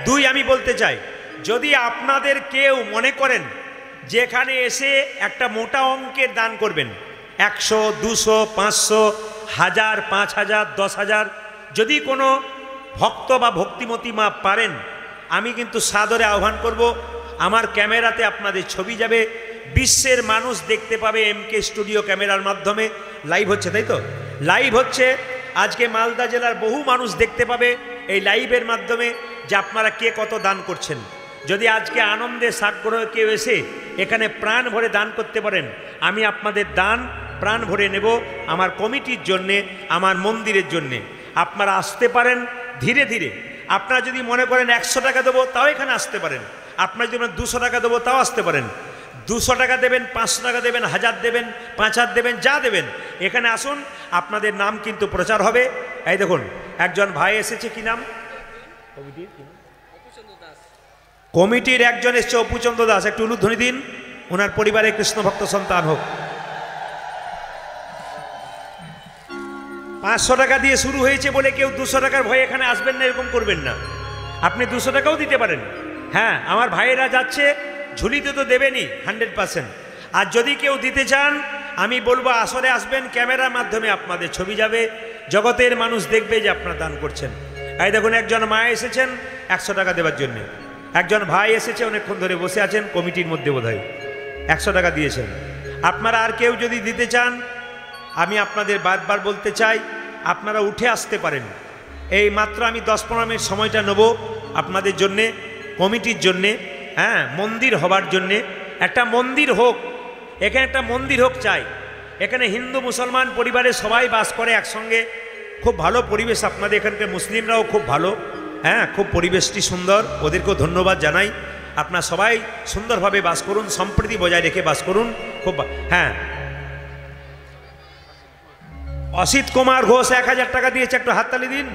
2 আমি বলতে চাই, যদি আপনাদের কেউ মনে করেন যেখানে এসে একটা মোটা অঙ্কের দান করবেন, 100, 200, 500, 1000, 5000, 10,000 যদি কোনো ভক্ত বা ভক্তিমতী মা পারেন, আমি কিন্তু সাদরে আহ্বান করব, আমার ক্যামেরাতে আপনাদের ছবি যাবে, বিশ্বের মানুষ দেখতে পাবে। MK স্টুডিও ক্যামেরার মাধ্যমে লাইভ হচ্ছে, তাই তো? লাইভ হচ্ছে, আজকে মালদা জেলার বহু মানুষ দেখতে পাবে এই লাইভের মাধ্যমে যে আপনারা কে কত দান করছেন। যদি আজকে আনন্দে সাগ্রহে কেউ এসে এখানে প্রাণ ভরে দান করতে পারেন, আমি আপনাদের দান প্রাণ ভরে নেব আমার কমিটির জন্যে, আমার মন্দিরের জন্যে। আপনারা আসতে পারেন ধীরে ধীরে। আপনারা যদি মনে করেন 100 টাকা দেবো, তাও এখানে আসতে পারেন। আপনারা যদি 200 টাকা দেবো, তাও আসতে পারেন। 200 টাকা দেবেন, 500 টাকা দেবেন, 1000 দেবেন, 5000 দেবেন, যা দেবেন, এখানে আসুন, আপনাদের নাম কিন্তু প্রচার হবে। এই দেখুন একজন ভাই এসেছে, কি নাম কমিটির? একজন এসছে অপুচন্দ্র দাস, একটু উলুধ্বনি দিন। ওনার পরিবারে কৃষ্ণ ভক্ত সন্তান হোক। 500 টাকা দিয়ে শুরু হয়েছে বলে কেউ 200 টাকার ভয়ে এখানে আসবেন না, এরকম করবেন না। আপনি 200 টাকাও দিতে পারেন। হ্যাঁ, আমার ভাইয়েরা যাচ্ছে, ঝুলিতে তো দেবেনই 100%। আর যদি কেউ দিতে চান, আমি বলবো আসরে আসবেন, ক্যামেরার মাধ্যমে আপনাদের ছবি যাবে, জগতের মানুষ দেখবে যে আপনারা দান করছেন। এই দেখুন একজন মা এসেছেন 100 টাকা দেওয়ার জন্য, একজন ভাই এসেছে অনেকক্ষণ ধরে বসে আছেন, কমিটির মধ্যে বোধহয় 100 টাকা দিয়েছেন। আপনারা আর কেউ যদি দিতে চান, আমি আপনাদের বারবার বলতে চাই, আপনারা উঠে আসতে পারেন। এই মাত্র আমি 10-15 মিনিট সময়টা নেব আপনাদের জন্যে, কমিটির জন্যে, হ্যাঁ, মন্দির হবার জন্যে। একটা মন্দির হোক, এখানে একটা মন্দির হোক চাই। এখানে হিন্দু মুসলমান পরিবারে সবাই বাস করে একসঙ্গে, খুব ভালো পরিবেশ। আপনাদের এখানকার মুসলিমরাও খুব ভালো, হ্যাঁ, খুব পরিবেশটি সুন্দর, ওদেরকেও ধন্যবাদ জানাই। আপনারা সবাই সুন্দরভাবে বাস করুন, সম্প্রীতি বজায় রেখে বাস করুন, খুব। হ্যাঁ, অসিত কুমার ঘোষ 1000 টাকা দিয়েছে, একটু হাততালি দিন,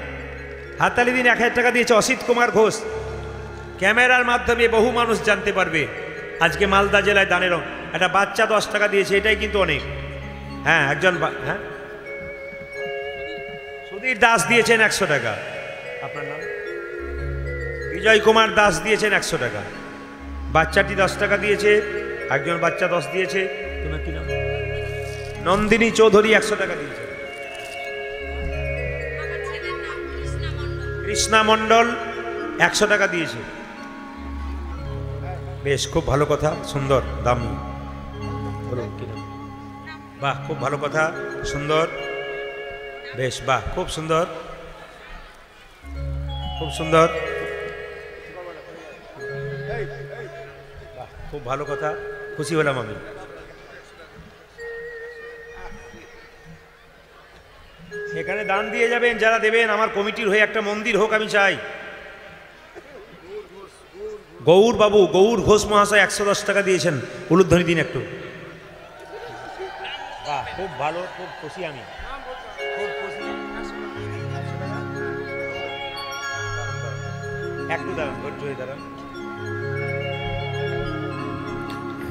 হাততালি দিন। 1000 টাকা দিয়েছে অসিত কুমার ঘোষ। ক্যামেরার মাধ্যমে বহু মানুষ জানতে পারবে আজকে মালদা জেলায় দানের। একটা বাচ্চা 10 টাকা দিয়েছে, এটাই কিন্তু অনেক। হ্যাঁ, একজন, হ্যাঁ, সুধীর দাস দিয়েছেন 100 টাকা। আপনার নাম? বিজয় কুমার দাস দিয়েছেন 100 টাকা। বাচ্চাটি 10 টাকা দিয়েছে, একজন বাচ্চা 10 দিয়েছে। তোমার কি নাম? নন্দিনী চৌধুরী 100 টাকা দিয়েছে। কৃষ্ণা মণ্ডল 100 টাকা দিয়েছে। বেশ, খুব ভালো কথা, সুন্দর, দাম। বাহ, খুব ভালো কথা, সুন্দর, বেশ, বাহ, খুব সুন্দর, খুব সুন্দর, বাহ, খুব ভালো কথা, খুশি হলাম আমি। এখানে দান দিয়ে যাবেন যারা দেবেন, আমার কমিটির হয়ে একটা মন্দির হোক আমি চাই। গৌর বাবু, গৌর ঘোষ মহাশয় 110 টাকা দিয়েছেন, উলুধ্বনি দিন একটু। বাহ, খুব ভালো, খুব খুশি আমি, খুব খুশি। একটু দাঁড়ান, ধৈর্য হয়ে দাঁড়ান।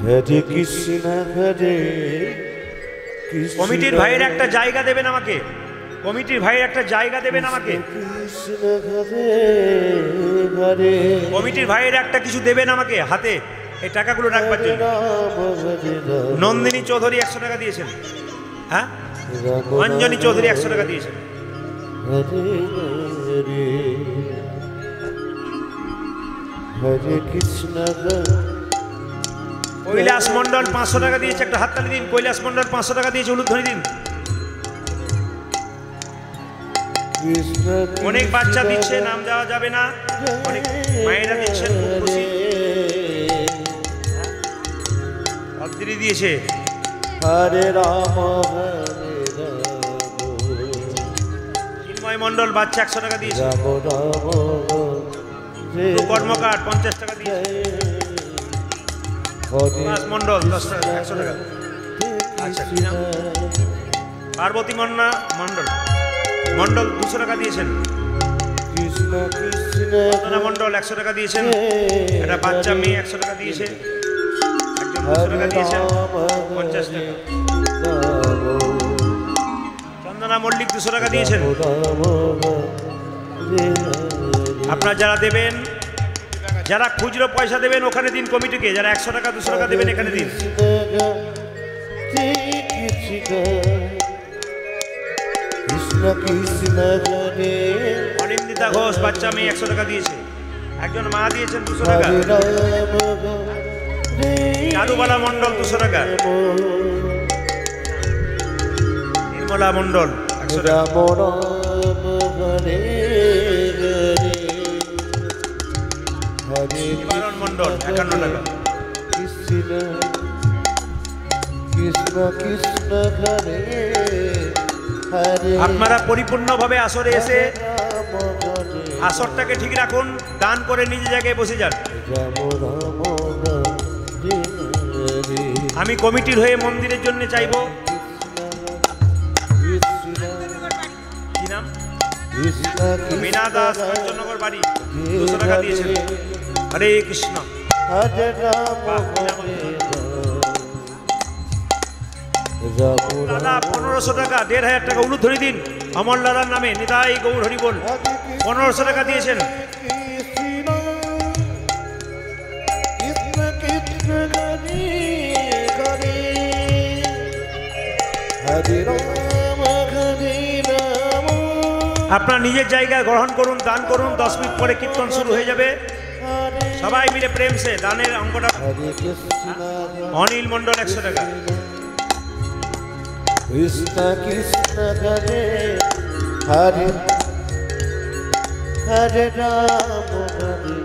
হরে কৃষ্ণ হরে কৃষ্ণ।
কমিটির ভাইয়ের একটা জায়গা দেবেন আমাকে, কমিটির ভাইয়ের একটা জায়গা দেবেন আমাকে,
কৃষ্ণ হরে হরে।
কমিটির ভাইয়ের একটা কিছু দেবেন আমাকে হাতে, এই টাকাগুলো রাখবার জন্য। নন্দিনী চৌধুরী 100 টাকা দিয়েছেন, হ্যাঁ, অঞ্জনী চৌধুরী 100 টাকা দিয়েছেন।
হরে হরে হরে কৃষ্ণ।
কৈলাস মণ্ডল 500 টাকা দিয়েছে, একটা হাততালি দিন। কৈলাস মণ্ডল 500 টাকা দিয়েছে, উলুধ্বনি দিন। অনেক বাচ্চা দিচ্ছে, নাম দেওয়া যাবে না, অনেক মায়েরা দিচ্ছেন, খুব খুশি। অদ্রি দিয়েছে।
হরে রাম হরে রাম।
চিন্ময় মণ্ডল বাচ্চা 100 টাকা দিয়েছে।
রাম রাম
কর্মকার 50 টাকা দিয়েছে। মণ্ডল 100 টাকা। আচ্ছা, কি নাম? পার্বতী মন্না মণ্ডল, মণ্ডল 200 টাকা দিয়েছেন।
কৃষ্ণ কৃষ্ণ
মণ্ডল 100 টাকা দিয়েছেন। একটা বাচ্চা মেয়ে 100 টাকা দিয়েছে। একজন 200 টাকা দিয়েছেন, 50 টাকা। চন্দনা মল্লিক 200 টাকা দিয়েছেন। আপনারা যারা দেবেন, যারা খুচরো পয়সা দেবেন ওখানে দিন কমিটিকে, যারা 100 টাকা 200 টাকা দেবেন এখানে দিন।
কৃষ্ণ হরে
অনিন্দিতা ঘোষ বাচ্চা মেয়ে 100 টাকা দিয়েছে। একজন মা দিয়েছেন 200 টাকা।
হরে রাম হরে
চারুবালা মণ্ডল 200 টাকা। নির্মলা মণ্ডল 100 টাকা।
রাম রাম হরে হরে হরে
নিবারণ মণ্ডল 51 টাকা।
কৃষ্ণ কৃষ্ণ কৃষ্ণ হরে হরে
আপনারা পরিপূর্ণভাবে আসরে এসে
রাম হরে
আসরটাকে ঠিক রাখুন, দান করে নিজে জায়গায় বসে যান।
রাম রাম হরে হরে
আমি কমিটির হয়ে মন্দিরের জন্য চাইবো।
কৃষ্ণ
কি নাম?
কৃষ্ণ
মীনা দাস, কাঞ্চননগর বাড়ি, 200 টাকা দিয়েছেন। হরে কৃষ্ণ।
হরে রাম হরে রাম
লালা 1500 টাকা, 1500 টাকা উলুধ্বনি দিন অমর লালার নামে। নিতাই গৌর হরি বল 1500 টাকা দিয়েছেন।
কৃষ্ণ কৃষ্ণ কৃষ্ণ হরে হরে হরে রাম হরে রাম
আপনার নিজের জায়গা গ্রহণ করুন, দান করুন। 10 মিনিট পরে কীর্তন শুরু হয়ে যাবে।
হরে
সবাই মিলে প্রেম সে দানের অঙ্কটা।
হরে কৃষ্ণ
অনিল মণ্ডল 100 টাকা।
কৃষ্ণ কৃষ্ণ হরে হরে হরে রাম হরে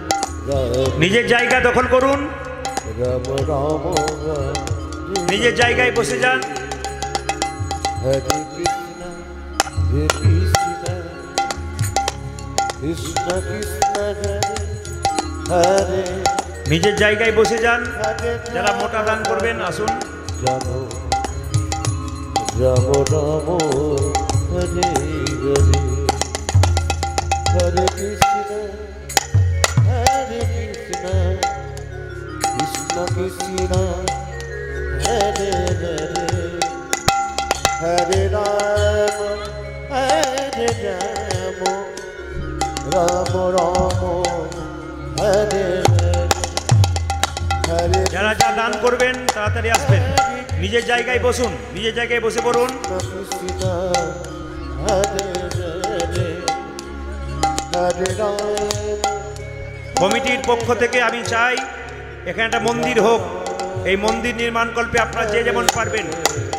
রাম
নিজের জায়গা দখল করুন,
রাম রাম
নিজের জায়গায় বসে যান।
হরে কৃষ্ণ হরে কৃষ্ণ কৃষ্ণ কৃষ্ণ হরে হরে
নিজের জায়গায় বসে যান।
হরে
যারা মোটা দান করবেন আসুন।
রাম রাম রাম হরে হরে হরে কৃষ্ণ কৃষ্ণ কৃষ্ণ হরে হরে হরে রাম রাম রাম হরে হরে
যারা যা দান করবেন তাড়াতাড়ি আসবেন। নিজের জায়গায় বসুন, নিজের জায়গায় বসে পড়ুন।
কৃষ্ণ হরে হরে হরে রাম
কমিটির পক্ষ থেকে আমি চাই এখানে একটা মন্দির হোক। এই মন্দির নির্মাণকল্পে আপনারা যে যেমন পারবেন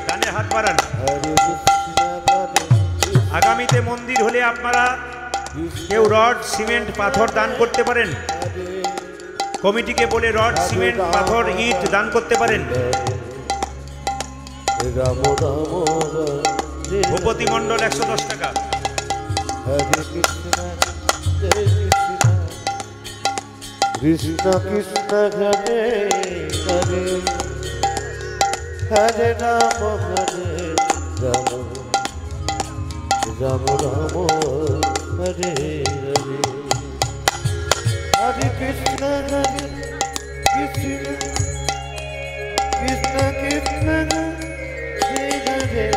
দানের হাত বাড়ান।
হরে কৃষ্ণ হরে
আগামীতে মন্দির হলে আপনারা কেউ রড, সিমেন্ট, পাথর দান করতে পারেন। কমিটিকে বলে রড, সিমেন্ট, পাথর, ইট দান করতে পারেন।
রাম রাম হরে
ভূপতি মণ্ডল 110 টাকা।
হরে কৃষ্ণ কৃষ্ণ কৃষ্ণ হরে হরে হরে রাম হরে রাম রাম রাম হরে হরে হরে কৃষ্ণ কৃষ্ণ কৃষ্ণ কৃষ্ণ হরে হরে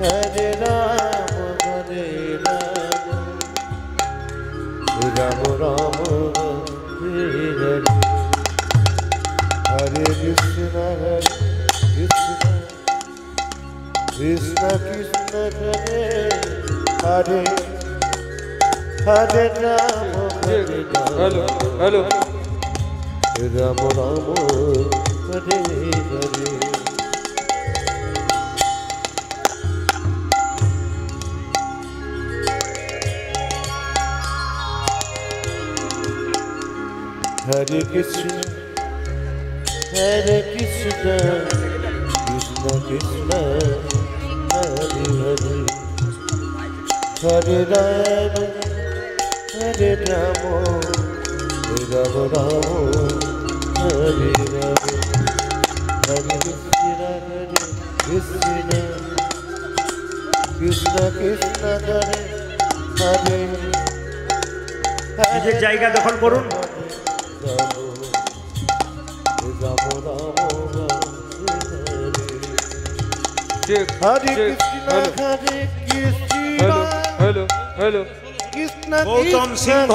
হরে রাম হরে রাম রাম রাম হরে হরে হরে কৃষ্ণ কৃষ্ণ কৃষ্ণ কৃষ্ণ হরে হরে হরে রাম হরে
হ্যালো হ্যালো
রাম রাম হরে হরে হরে কৃষ্ণ কৃষ্ণ কৃষ্ণ হরে হরে হরে রাম রাম রাম হরে রাম হরে কৃষ্ণ কৃষ্ণ কৃষ্ণ হরে হরে
নিজের জায়গা দখল করুন।
রাম রাম
চেক
হরে
চেক
কৃষ্ণ হরে কৃষ্ণ
হ্যালো হ্যালো
কৃষ্ণ
গৌতম সিংহ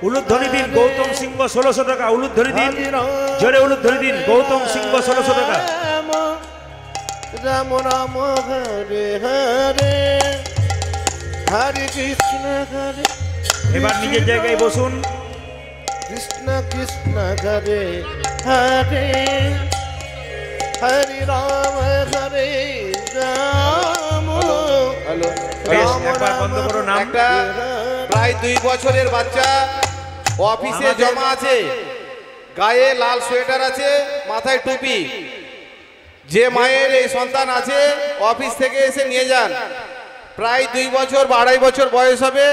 উলুধ্বনি দিন। গৌতম সিংহ 1600 টাকা উলুধ্বনি দিন। জোরে উলুধ্বনি দিন। গৌতম সিংহ 1600 টাকা।
রাম রাম হরে হরে হরে কৃষ্ণ হরে
এবার নিজের জায়গায় বসুন।
কৃষ্ণ কৃষ্ণ হরে হরে হরে রাম হ্যালো
বেশ, একবার বন্ধ করো নাম।
একটা প্রায় 2 বছরের বাচ্চা অফিসে জমা আছে, গায়ে লাল সোয়েটার আছে, মাথায় টুপি। যে মায়ের এই সন্তান আছে অফিস থেকে এসে নিয়ে যান। প্রায় 2 বছর বা 2.5 বছর বয়স হবে,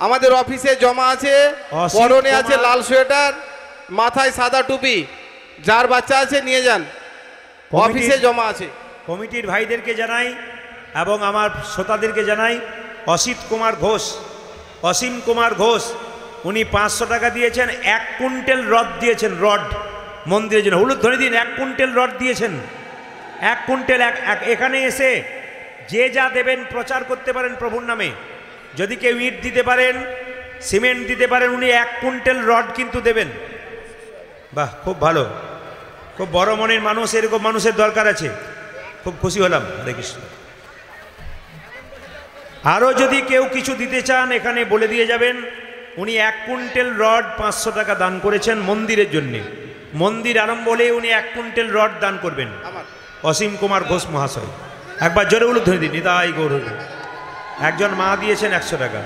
আমাদের অফিসে জমা আছে,
অসিত
পরনে আছে
কুমার।
লাল সোয়েটার, মাথায় সাদা টুপি। যার বাচ্চা আছে নিয়ে যান, অফিসে জমা আছে।
কমিটির ভাইদেরকে জানাই এবং আমার শ্রোতাদেরকে জানাই, অসিত কুমার ঘোষ, অসীম কুমার ঘোষ, উনি 500 টাকা দিয়েছেন। 1 কুইন্টাল রড দিয়েছেন, রড মন্দিরের জন্য। হলুদ ধরে দিন, 1 কুইন্টাল রড দিয়েছেন। 1 কুইন্টাল এখানে এসে যে যা দেবেন প্রচার করতে পারেন প্রভুর নামে। যদি কেউ ইট দিতে পারেন, সিমেন্ট দিতে পারেন, উনি 1 কুইন্টাল রড কিন্তু দেবেন। বাহ, খুব ভালো, খুব বড় মনের মানুষ, এরকম মানুষের দরকার আছে। খুব খুশি হলাম। হরে কৃষ্ণ। আরও যদি কেউ কিছু দিতে চান এখানে বলে দিয়ে যাবেন। উনি 1 কুইন্টাল রড 500 টাকা দান করেছেন মন্দিরের জন্যে। মন্দির আরম্ভ হলে উনি 1 কুইন্টাল রড দান করবেন। অসীম কুমার ঘোষ মহাশয়, একবার জোরে বলুন ধরে দিন, নিতাই গৌর হরি। একজন মা দিয়েছেন 100 টাকা।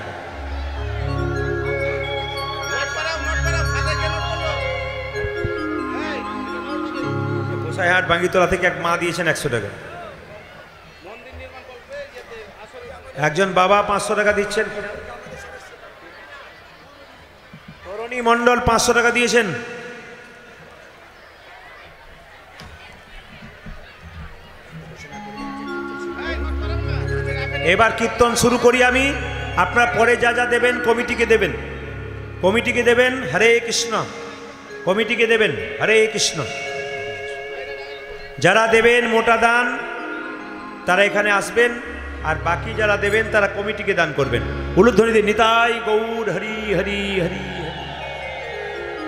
গোসাইহাট বাঙ্গিতলা থেকে এক মা দিয়েছেন 100 টাকা। একজন বাবা 500 টাকা দিচ্ছেন। তরণী মণ্ডল 500 টাকা দিয়েছেন। এবার কীর্তন শুরু করি আমি। আপনারা পরে যা যা দেবেন কমিটিকে দেবেন, কমিটিকে দেবেন। হরে কৃষ্ণ, কমিটিকে দেবেন। হরে কৃষ্ণ। যারা দেবেন মোটা দান তারা এখানে আসবেন, আর বাকি যারা দেবেন তারা কমিটিকে দান করবেন। উলুধ্বনি দিয়ে নিতাই গৌর হরি হরি হরি।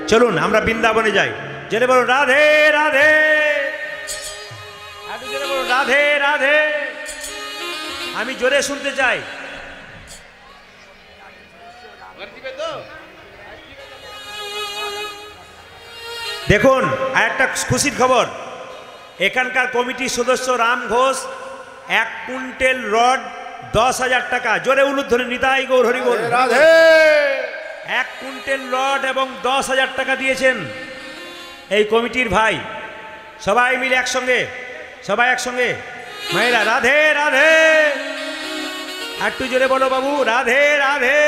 চলুন আমরা বৃন্দাবনে যাই। জেনে বলুন রাধে রাধে, জেনে বলুন রাধে রাধে। আমি জোরে শুনতে চাই। দেখুন আর একটা খুশির খবর, এখানকার কমিটির সদস্য রাম ঘোষ 1 কুইন্টাল রড 10,000 টাকা। জোরে উলুধ্বনি নিতাই গৌর হরি বল।
রাধে
1 কুইন্টাল রড এবং 10,000 টাকা দিয়েছেন এই কমিটির ভাই। সবাই মিলে একসঙ্গে, সবাই একসঙ্গে। মায়েরা রাধে রাধে, একটু জোরে বলো বাবু, রাধে রাধে।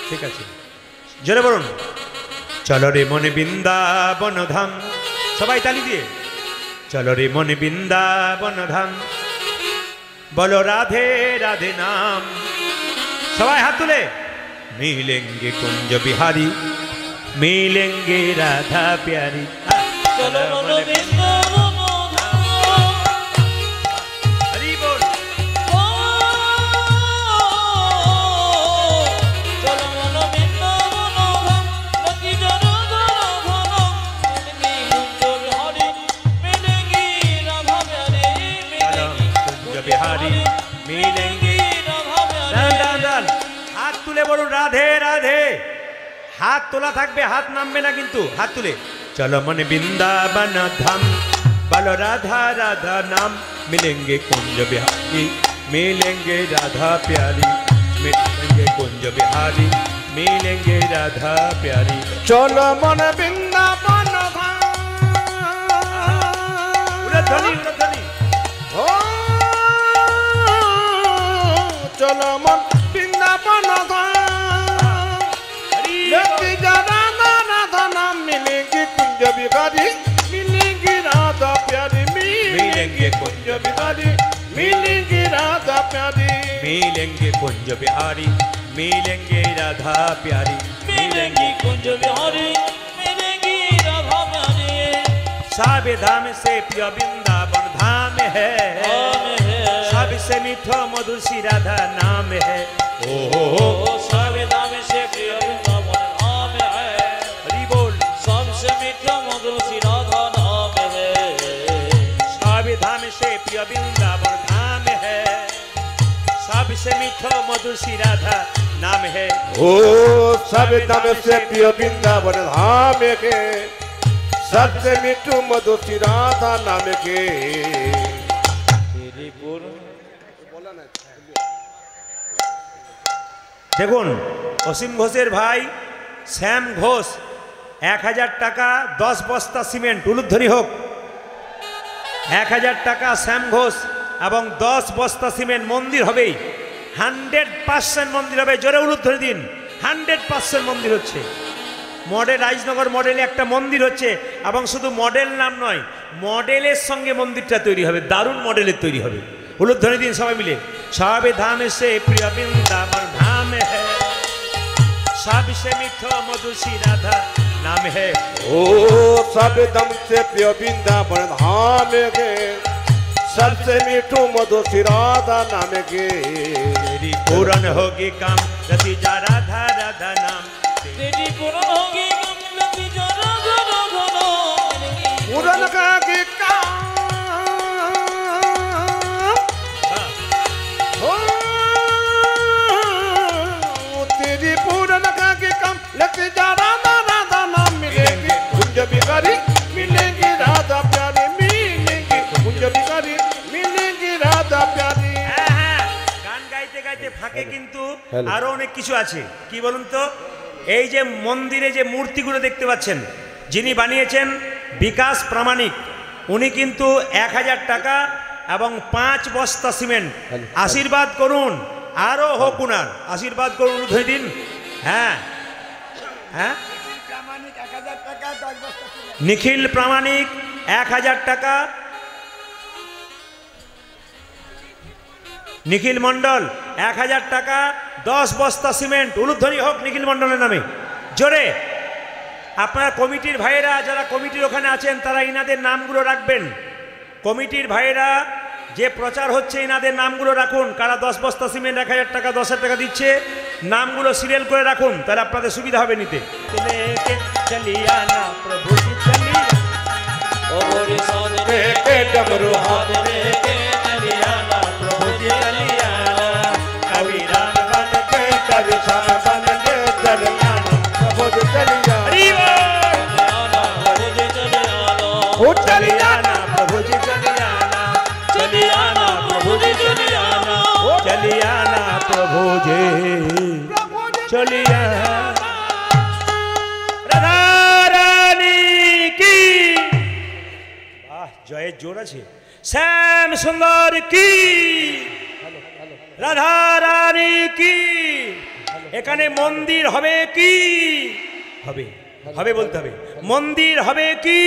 ঠিক আছে, জোরে বলুন। চলো রে মনে বৃন্দাবন ধাম, সবাই তালি দিয়ে। চলো রে মনে বৃন্দাবন ধাম, বলো রাধে রাধে নাম। সবাই হাত তুলে। মিলেঙ্গে কুঞ্জ বিহারি, মিলেঙ্গে রাধা প্যারি।
চলো মনো বৃন্দাবন ধাম।
হরি বল।
চলো মনো বৃন্দাবন ধাম। লক্ষ্মী জনগণ ঘন, মিলেঙ্গি কুঞ্জ বিহারি, মিলেঙ্গি রাধা প্যারি, মিলেঙ্গি
কুঞ্জ বিহারি, মিলেঙ্গে।
রাধা প্যারি।
দান দান দান, হাত তুলে বলুন রাধে রাধে। হাত তোলা থাকবে, হাত নামবে না কিন্তু। হাত তুলে। চলো মনে বৃন্দাবন ধাম, বলো রাধা রাধা নাম। मिलेंगे कुंज बिहारी, मिलेंगे राधा प्यारी, मिलेंगे कुंज बिहारी, मिलेंगे राधा प्यारी।
চলো মনে বৃন্দাবন ধাম।
উলুধ্বনি উলুধ্বনি।
ও চলো মন বৃন্দাবন ধাম।
হরি
লক্ষ্মী রাধা রাধা নাম মিলেঙ্গে কুঞ্জ বিহারি, মিলেঙ্গে রাধা প্যারি, মিলেঙ্গে কুঞ্জ বিহারি, মিলেঙ্গে রাধা প্যারি।
मिलेंगे कुंज बिहारी, मिलेंगे राधा प्यारी,
मिलेंगी कुंज बिहारी, मिलेंगी राधा प्यारी।
साबे धाम से प्रिय वृंदावन धाम है,
धाम है।
सबसे मीठो मधुर सी राधा नाम है। ओ
सावे धाम से प्रिय वृंदावन धाम है।
हरि बोल।
सबसे मीठा मधुर सी राधा नाम है।
साबे धाम से प्रिय वृंदावन धाम है, सबसे मीठो मधु श्री राधा नाम है।
ओ सब दम से प्रिय वृंदावन धाम के, सबसे मीठू मधु श्री राधा नाम के।
দেখুন অসীম ঘোষের ভাই শ্যাম ঘোষ 1000 টাকা 10 বস্তা সিমেন্ট উলুধ্বনি হোক। 1000 টাকা শ্যাম ঘোষ এবং 10 বস্তা সিমেন্ট। মন্দির হবেই, 100% মন্দির হবে। জোরে উলুধ্বনি দিন। 100% মন্দির হচ্ছে। মডেল রাজনগর মডেলে একটা মন্দির হচ্ছে, এবং শুধু মডেল নাম নয়, মডেলের সঙ্গে মন্দিরটা তৈরি হবে, দারুণ মডেলের তৈরি হবে। উলুধ্বনি দিন সবাই মিলে। সবে ধাম সে প্রিয় বৃন্দাবন ধাম है, सबसे मीठो मधु श्री राधा नाम है।
ओ सब दम से प्रिय वृंदावन धाम के, सबसे मीठू मधु श्री राधा नाम के।
तेरी पूर्ण होगी काम रति जा राधा राधा नाम,
तेरी पूर्ण होगी गंगती जो राधा राधा नाम।
पूरन का की काम हो, तेरी पूरन का की काम लति जा राधा राधा नाम मिलेगी। कुंज बिहारी मिलेगी राधा प्यारी, मिलेगी कुंज बिहारी मिलेगी राधा प्यारी।
গান গাইতে গাইতে ফাঁকে কিন্তু আরো অনেক কিছু আছে। কি বলুন তো, এই যে মন্দিরে যে মূর্তিগুলো দেখতে পাচ্ছেন, যিনি বানিয়েছেন বিকাশ প্রামাণিক, উনি কিন্তু 1000 টাকা এবং 5 বস্তা সিমেন্ট। আশীর্বাদ করুন, আরো হোক উনার, আশীর্বাদ করুন, উঠে দিন। হ্যাঁ হ্যাঁ, নিখিল প্রামাণিক 1000 টাকা, নিখিল মন্ডল 1000 টাকা 10 বস্তা সিমেন্ট। উলুধ্বনি হোক নিখিল মন্ডলের নামে জোরে। আপনারা কমিটির ভাইয়েরা যারা কমিটির ওখানে আছেন, তারা ইনাদের নামগুলো রাখবেন। কমিটির ভাইয়েরা যে প্রচার হচ্ছে, ইনাদের নামগুলো রাখুন। কারা 10 বস্তা সিমেন্ট 1000 টাকা 10,000 টাকা দিচ্ছে, নামগুলো সিরিয়াল করে রাখুন, তাহলে আপনাদের সুবিধা হবে নিতে। চলিয়া না প্রভু চলিয়া,
ओ गोरी सोने
के डमरू हाथ
में के चलिया ना प्रभु जी चलिया ना।
कबीरा
बन के दर्शन बन के चलिया प्रभु जी चलिया।
चलियाना प्रभु जी चलियाना,
हो चलिया
ना प्रभु जी चलियाना,
चलियाना प्रभु जी चलियाना।
चलियाना प्रभु जी चलिया। राधा रानी की वाह, জয়ের জোর আছে। শ্যাম সুন্দর কি, রাধা রানী কি। এখানে মন্দির হবে কি, হবে হবে বলতে হবে। মন্দির হবে কি,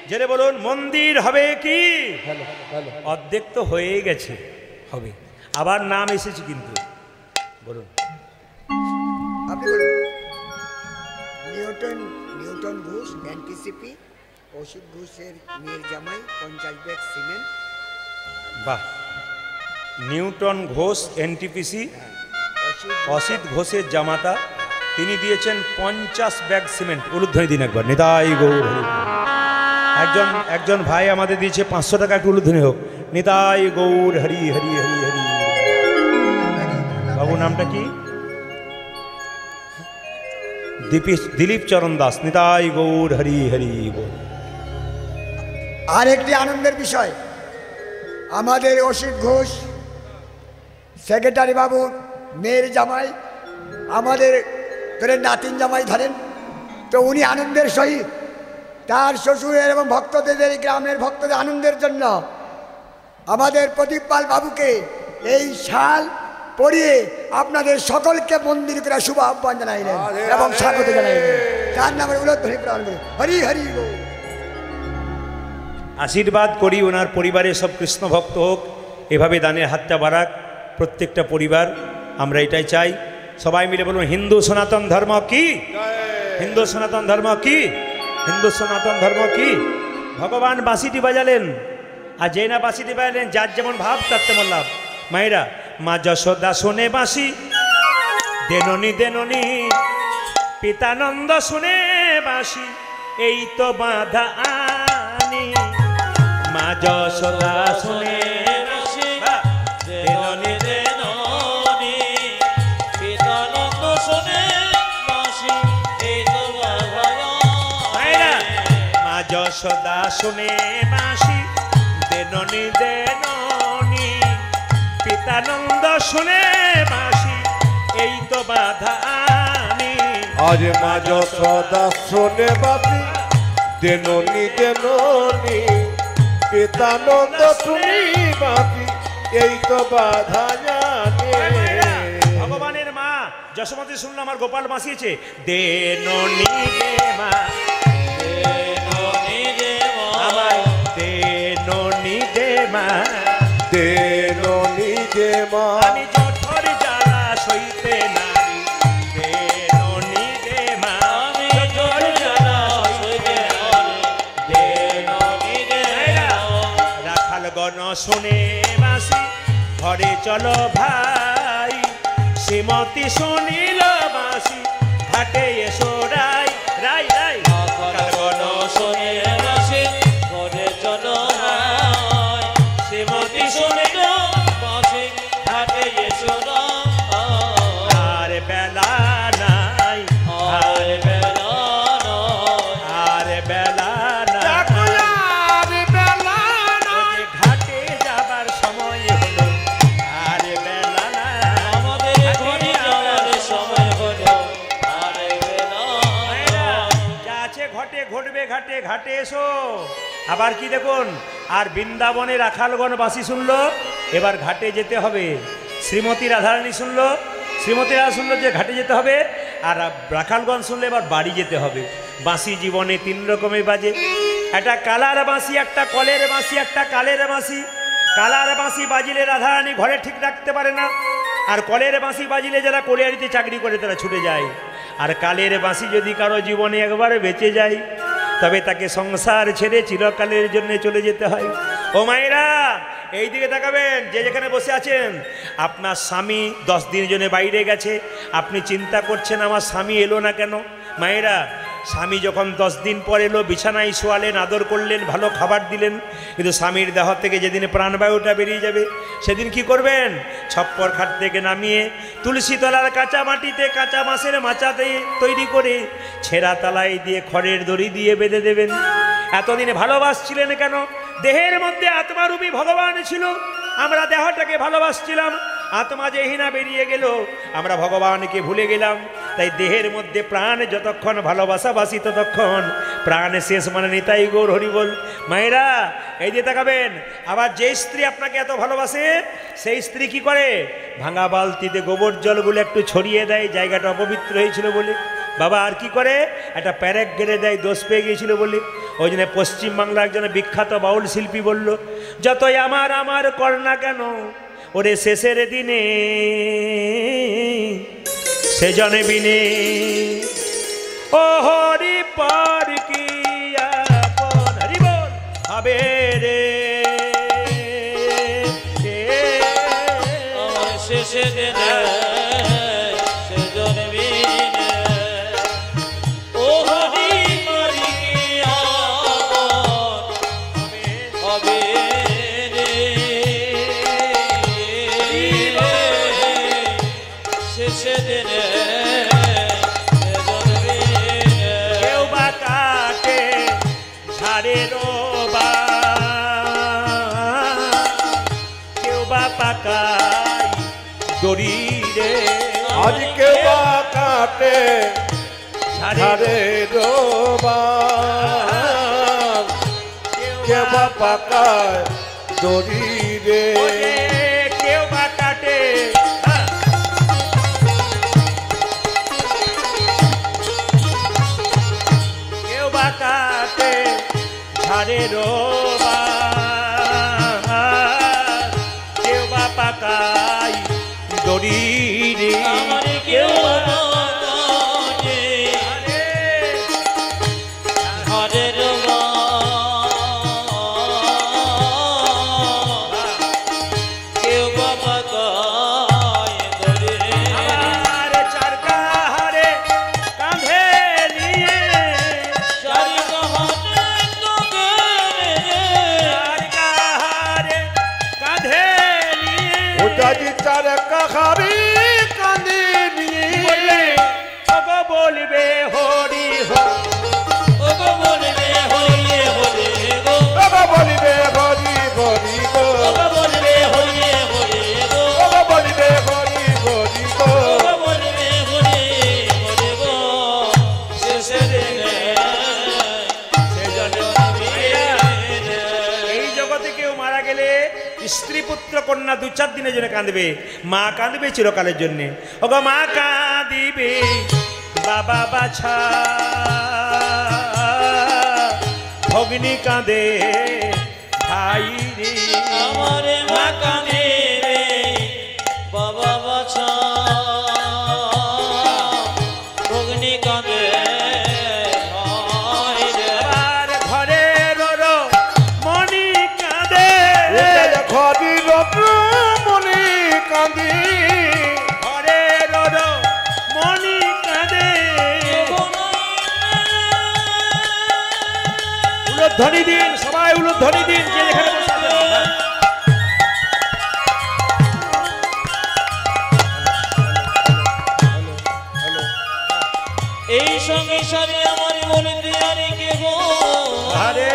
জেনে বলুন, মন্দির হবে কি। অর্ধেক তো হয়ে গেছে, হবে। আবার নাম এসেছে কিন্তু, বলুন।
আপনি বলুন। নিউটন ঘোষ এনটিসিপি, অসিত ঘোষের মেয়ের জামাই 50 ব্যাগ সিমেন্ট।
বাহ, নিউটন ঘোষ এনটিপিসি, অসিত ঘোষের জামাতা, তিনি দিয়েছেন 50 ব্যাগ সিমেন্ট। উলুধ্বনি দিন একবার, নিতাই গৌর হরি। একজন ভাই আমাদের দিয়েছে 500 টাকা, একটু উলুধ্বনি হোক। নিতাই গৌর হরি হরি হরি হরি। বাবু নামটা কি? দিলীপ চরণ দাস। নিতাই গৌর হরি হরি বল।
আর একটি আনন্দের বিষয়, আমাদের অসিত ঘোষ সেক্রেটারি বাবুর মেয়ের জামাই, আমাদের ধরেন নাতিন জামাই ধরেন, তো উনি আনন্দের সহিত তার শ্বশুরের এবং ভক্তদের, গ্রামের ভক্তদের আনন্দের জন্য আমাদের প্রদীপ পাল বাবুকে এই শাল পরিয়ে আপনাদের সকলকে মন্দির করে শুভ আহ্বান জানাইলেন এবং স্বাগত জানাইলেন। তার নামে উলুধ্বনি প্রাণ করে হরি হরি বল।
আশীর্বাদ করি ওনার পরিবারের সব কৃষ্ণ ভক্ত হোক, এভাবে দানের হাতটা বাড়াক প্রত্যেকটা পরিবার। আমরা এটাই চাই। সবাই মিলে বলুন, হিন্দু সনাতন ধর্ম কি, হিন্দু সনাতন ধর্ম কি, হিন্দু সনাতন ধর্ম কি। ভগবান বাঁশিটি বাজালেন, আর যে না বাঁশিটি বাজালেন, যার যেমন ভাব তার তেমন লাভ। মায়েরা, মা যশোদা শোনে বাঁশি, দেননি দেননি, পিতানন্দ শুনে বাঁশি, এই তো বাঁধা আনি। মা যশোদা শুনে
বাঁশি, দেননি দেননি,
শুনে বাঁশি দেননি দেননি, পিতানন্দ শুনে বাঁশি এই তো বাধা আনি।
আজ মা যশোদা শোনে বাপি দেননি দেননি, পিতানন্দ শুনি বাপি এই তো বাধা জানে।
ভগবানের মা যশোমতী শুনলো আমার গোপাল বাঁচিয়েছে, দেননি দে মা, আমায় দেননি দে মা,
দেননি দে মা,
আমি জঠর জ্বালা সইতে নারি, দেননি দে মা, আমি জঠর জ্বালা সইতে নারি, দেননি দে মা। রাখাল গণ শুনে বাঁশি ঘরে চলো ভাই, শ্রীমতী শুনিল বাঁশি ঘাটে এসো রাই রাই রাই। রাখাল গণ শুনে বাঁশি ঘরে চলো ভাই, শ্রীমতী শুনিল বাঁশি ঘাটে এসো রাই। আর বেলা নাই, আর বেলা নাই, আর বেলা নাই,
আর বেলা
ওই যে ঘাটে যাবার সময় হলো, আর বেলা নাই,
আমাদের ঘরে যাওয়ার সময় হলো, আর বেলা
মায়েরা, যা আছে ঘটে ঘটবে ঘাটে, ঘাটে এসো। আবার কি দেখুন, আর বৃন্দাবনে রাখালগণ বাঁশি শুনলো, এবার ঘাটে যেতে হবে। শ্রীমতী রাধারানী শুনলো, শ্রীমতী রাধা শুনলো যে ঘাটে যেতে হবে, আর রাখালগণ শুনলে এবার বাড়ি যেতে হবে। বাঁশি জীবনে তিন রকমের বাজে, একটা কালার বাঁশি, একটা কলের বাঁশি, একটা কালের বাঁশি। কালার বাঁশি বাজিলে রাধারানী ঘরে ঠিক রাখতে পারে না, আর কলের বাঁশি বাজিলে যারা কলিয়ারিতে চাকরি করে তারা ছুটে যায়। আর কালের বাঁশি যদি কারো জীবনে একবার বেঁচে যায়, তবে তাকে সংসার ছেড়ে চিরকালের জন্য চলে যেতে হয়। ও মায়েরা, এই দিকে তাকাবেন, যে যেখানে বসে আছেন, আপনার স্বামী 10 দিন জন্য বাইরে গেছে, আপনি চিন্তা করছেন আমার স্বামী এলো না কেন। মায়েরা, স্বামী যখন 10 দিন পর এলো, বিছানায় শোয়ালেন, আদর করলেন, ভালো খাবার দিলেন, কিন্তু স্বামীর দেহ থেকে যেদিন প্রাণবায়ুটা বেরিয়ে যাবে, সেদিন কি করবেন? ছপ্পর খাট থেকে নামিয়ে তুলসী তলার কাঁচা মাটিতে কাঁচা বাঁশের মাচাতে তৈরি করে ছেঁড়া তালাই দিয়ে খড়ের দড়ি দিয়ে বেঁধে দেবেন। এতদিনে ভালোবাসছিলেন কেন? দেহের মধ্যে আত্মারূপী ভগবান ছিল, আমরা দেহটাকে ভালোবাসছিলাম। আত্মা যে হিনা বেরিয়ে গেল, আমরা ভগবানকে ভুলে গেলাম। তাই দেহের মধ্যে প্রাণ যতক্ষণ ভালোবাসাবাসি, ততক্ষণ প্রাণ শেষ মানে নিতাই গৌর হরি বল। মায়েরা, এই দিয়ে তাকাবেন, আবার যে স্ত্রী আপনাকে এত ভালোবাসে, সেই স্ত্রী কি করে? ভাঙা বালতিতে গোবর জলগুলো একটু ছড়িয়ে দেয়, জায়গাটা অপবিত্র হয়েছিল বলে। বাবা আর কি করে? একটা প্যারেক গেড়ে দেয়, দোষ পেয়ে গিয়েছিল বলে। ওই জন্য পশ্চিমবাংলার একজন বিখ্যাত বাউল শিল্পী বলল, যতই আমার আমার কর না কেন, ওরে শেষের দিনে সেজনে বিনে ও হরি পার কি আপন হরি বল হবে রে।
আমার শেষে দিনে সেজন বিনে ও হরি পারি হবে রে। শেষে দিনে সেজন বিনে
কেউ বা কাটে ঝাড়ের কেউ বা পাকাই দড়ি রে।
আজকে বা কাটে ঝাড়ে রোবান, কে বা পাকায় দড়ি রে।
কেউ বা কাটে কেউ বা কাটে ঝাড়ের কেউ বা পাকাই দড়ি রে।
আমার কেউ ঘরের কেউ বাবা গায় ধরে
আমার চারকাহারে কাঁধে নিয়ে
সারি গহনে তোকে
চারকাহারে কাঁধে নিয়ে
ওটাজি চার কাহারি কাঁদে
বলবে,
নিয়ে
ওগো বলবে হরি হরি
ওগো বলবে হইলে হলে গো
বলিবে হরি হরি গো
বাবা বলবে হরি হরি গো
বাবা বলিবে হরি হরি গো
বাবা বলবে হরি হরি গো শেষে দিনে সেজন্য
এই জগতে কেউ মারা গেলে স্ত্রী পুত্র কন্যা 2-4 দিনের জন্য কাঁদবে, মা কাঁদবে চিরকালের জন্য। ওগো মা কাঁদিবে বাবা বাছা, ভগ্নি কাঁদে ভাই রে।
আমার মা কানে রে বাবা বাছা, ভগ্নি কাঁদে ভাই রে।
আর ঘরে রো মনি কাঁদে,
হরি রত্ন মনি কান্দি
ঘরে রো মনি কাঁদে। উলুধ্বনি দিন, সবাই উলুধ্বনি দিন, যে যেখানে বসে আছেন।
এই সঙ্গে সারে আমার বলে দিয়ারে কে গো
আরে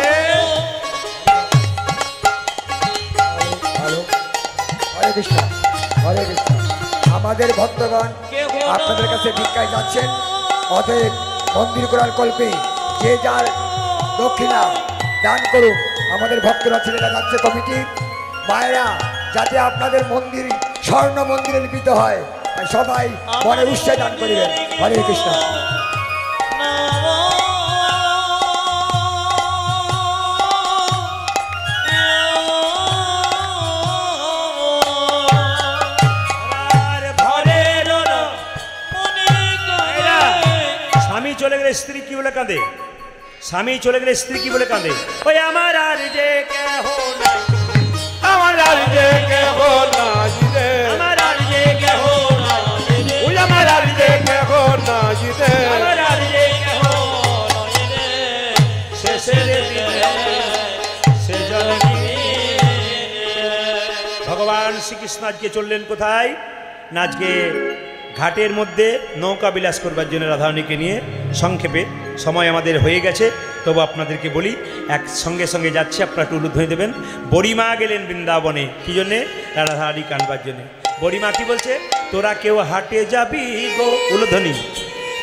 হরে কৃষ্ণ, হরে কৃষ্ণ। আমাদের ভক্তগণ
কে গো
আপনাদের কাছে ভিক্ষায় যাচ্ছেন, অতএব মন্দির করার কল্পে যে যার দক্ষিণা দান করুন। আমাদের ভক্তরা ছেলেরা যাচ্ছে কমিটি, মায়েরা যাতে আপনাদের মন্দির স্বর্ণ মন্দিরে লিপিত হয়, তাই সবাই মনে উৎসাহে দান করিবেন। হরে কৃষ্ণ।
আর ঘরে রো স্বামী চলে গেলে স্ত্রী কি বলে কাঁদে? স্বামী চলে গেলে স্ত্রী কি বলে কাঁদে? ওই আমার আর যে কেহ নাই,
আমার আর যে কেহ নাই রে
আমার আর যে কেহ নাই,
ওই আমার আর যে কেহ নাই রে
আমার আর যে কেহ শেষের দিনে সে জননী। ভগবান শ্রীকৃষ্ণ আজকে চললেন কোথায়? না আজকে ঘাটের মধ্যে নৌকা বিলাস করবার জন্য রাধারানীকে নিয়ে। সংক্ষেপে সময় আমাদের হয়ে গেছে, তবু আপনাদেরকে বলি, এক সঙ্গে সঙ্গে যাচ্ছে, আপনারা একটু উলুধ্বনি দেবেন। বড়িমা গেলেন বৃন্দাবনে, কি জন্যে? রাধারানী কানবার জন্যে। বড়িমা কি বলছে? তোরা কেউ হাটে যাবি গো, উলুধ্বনি,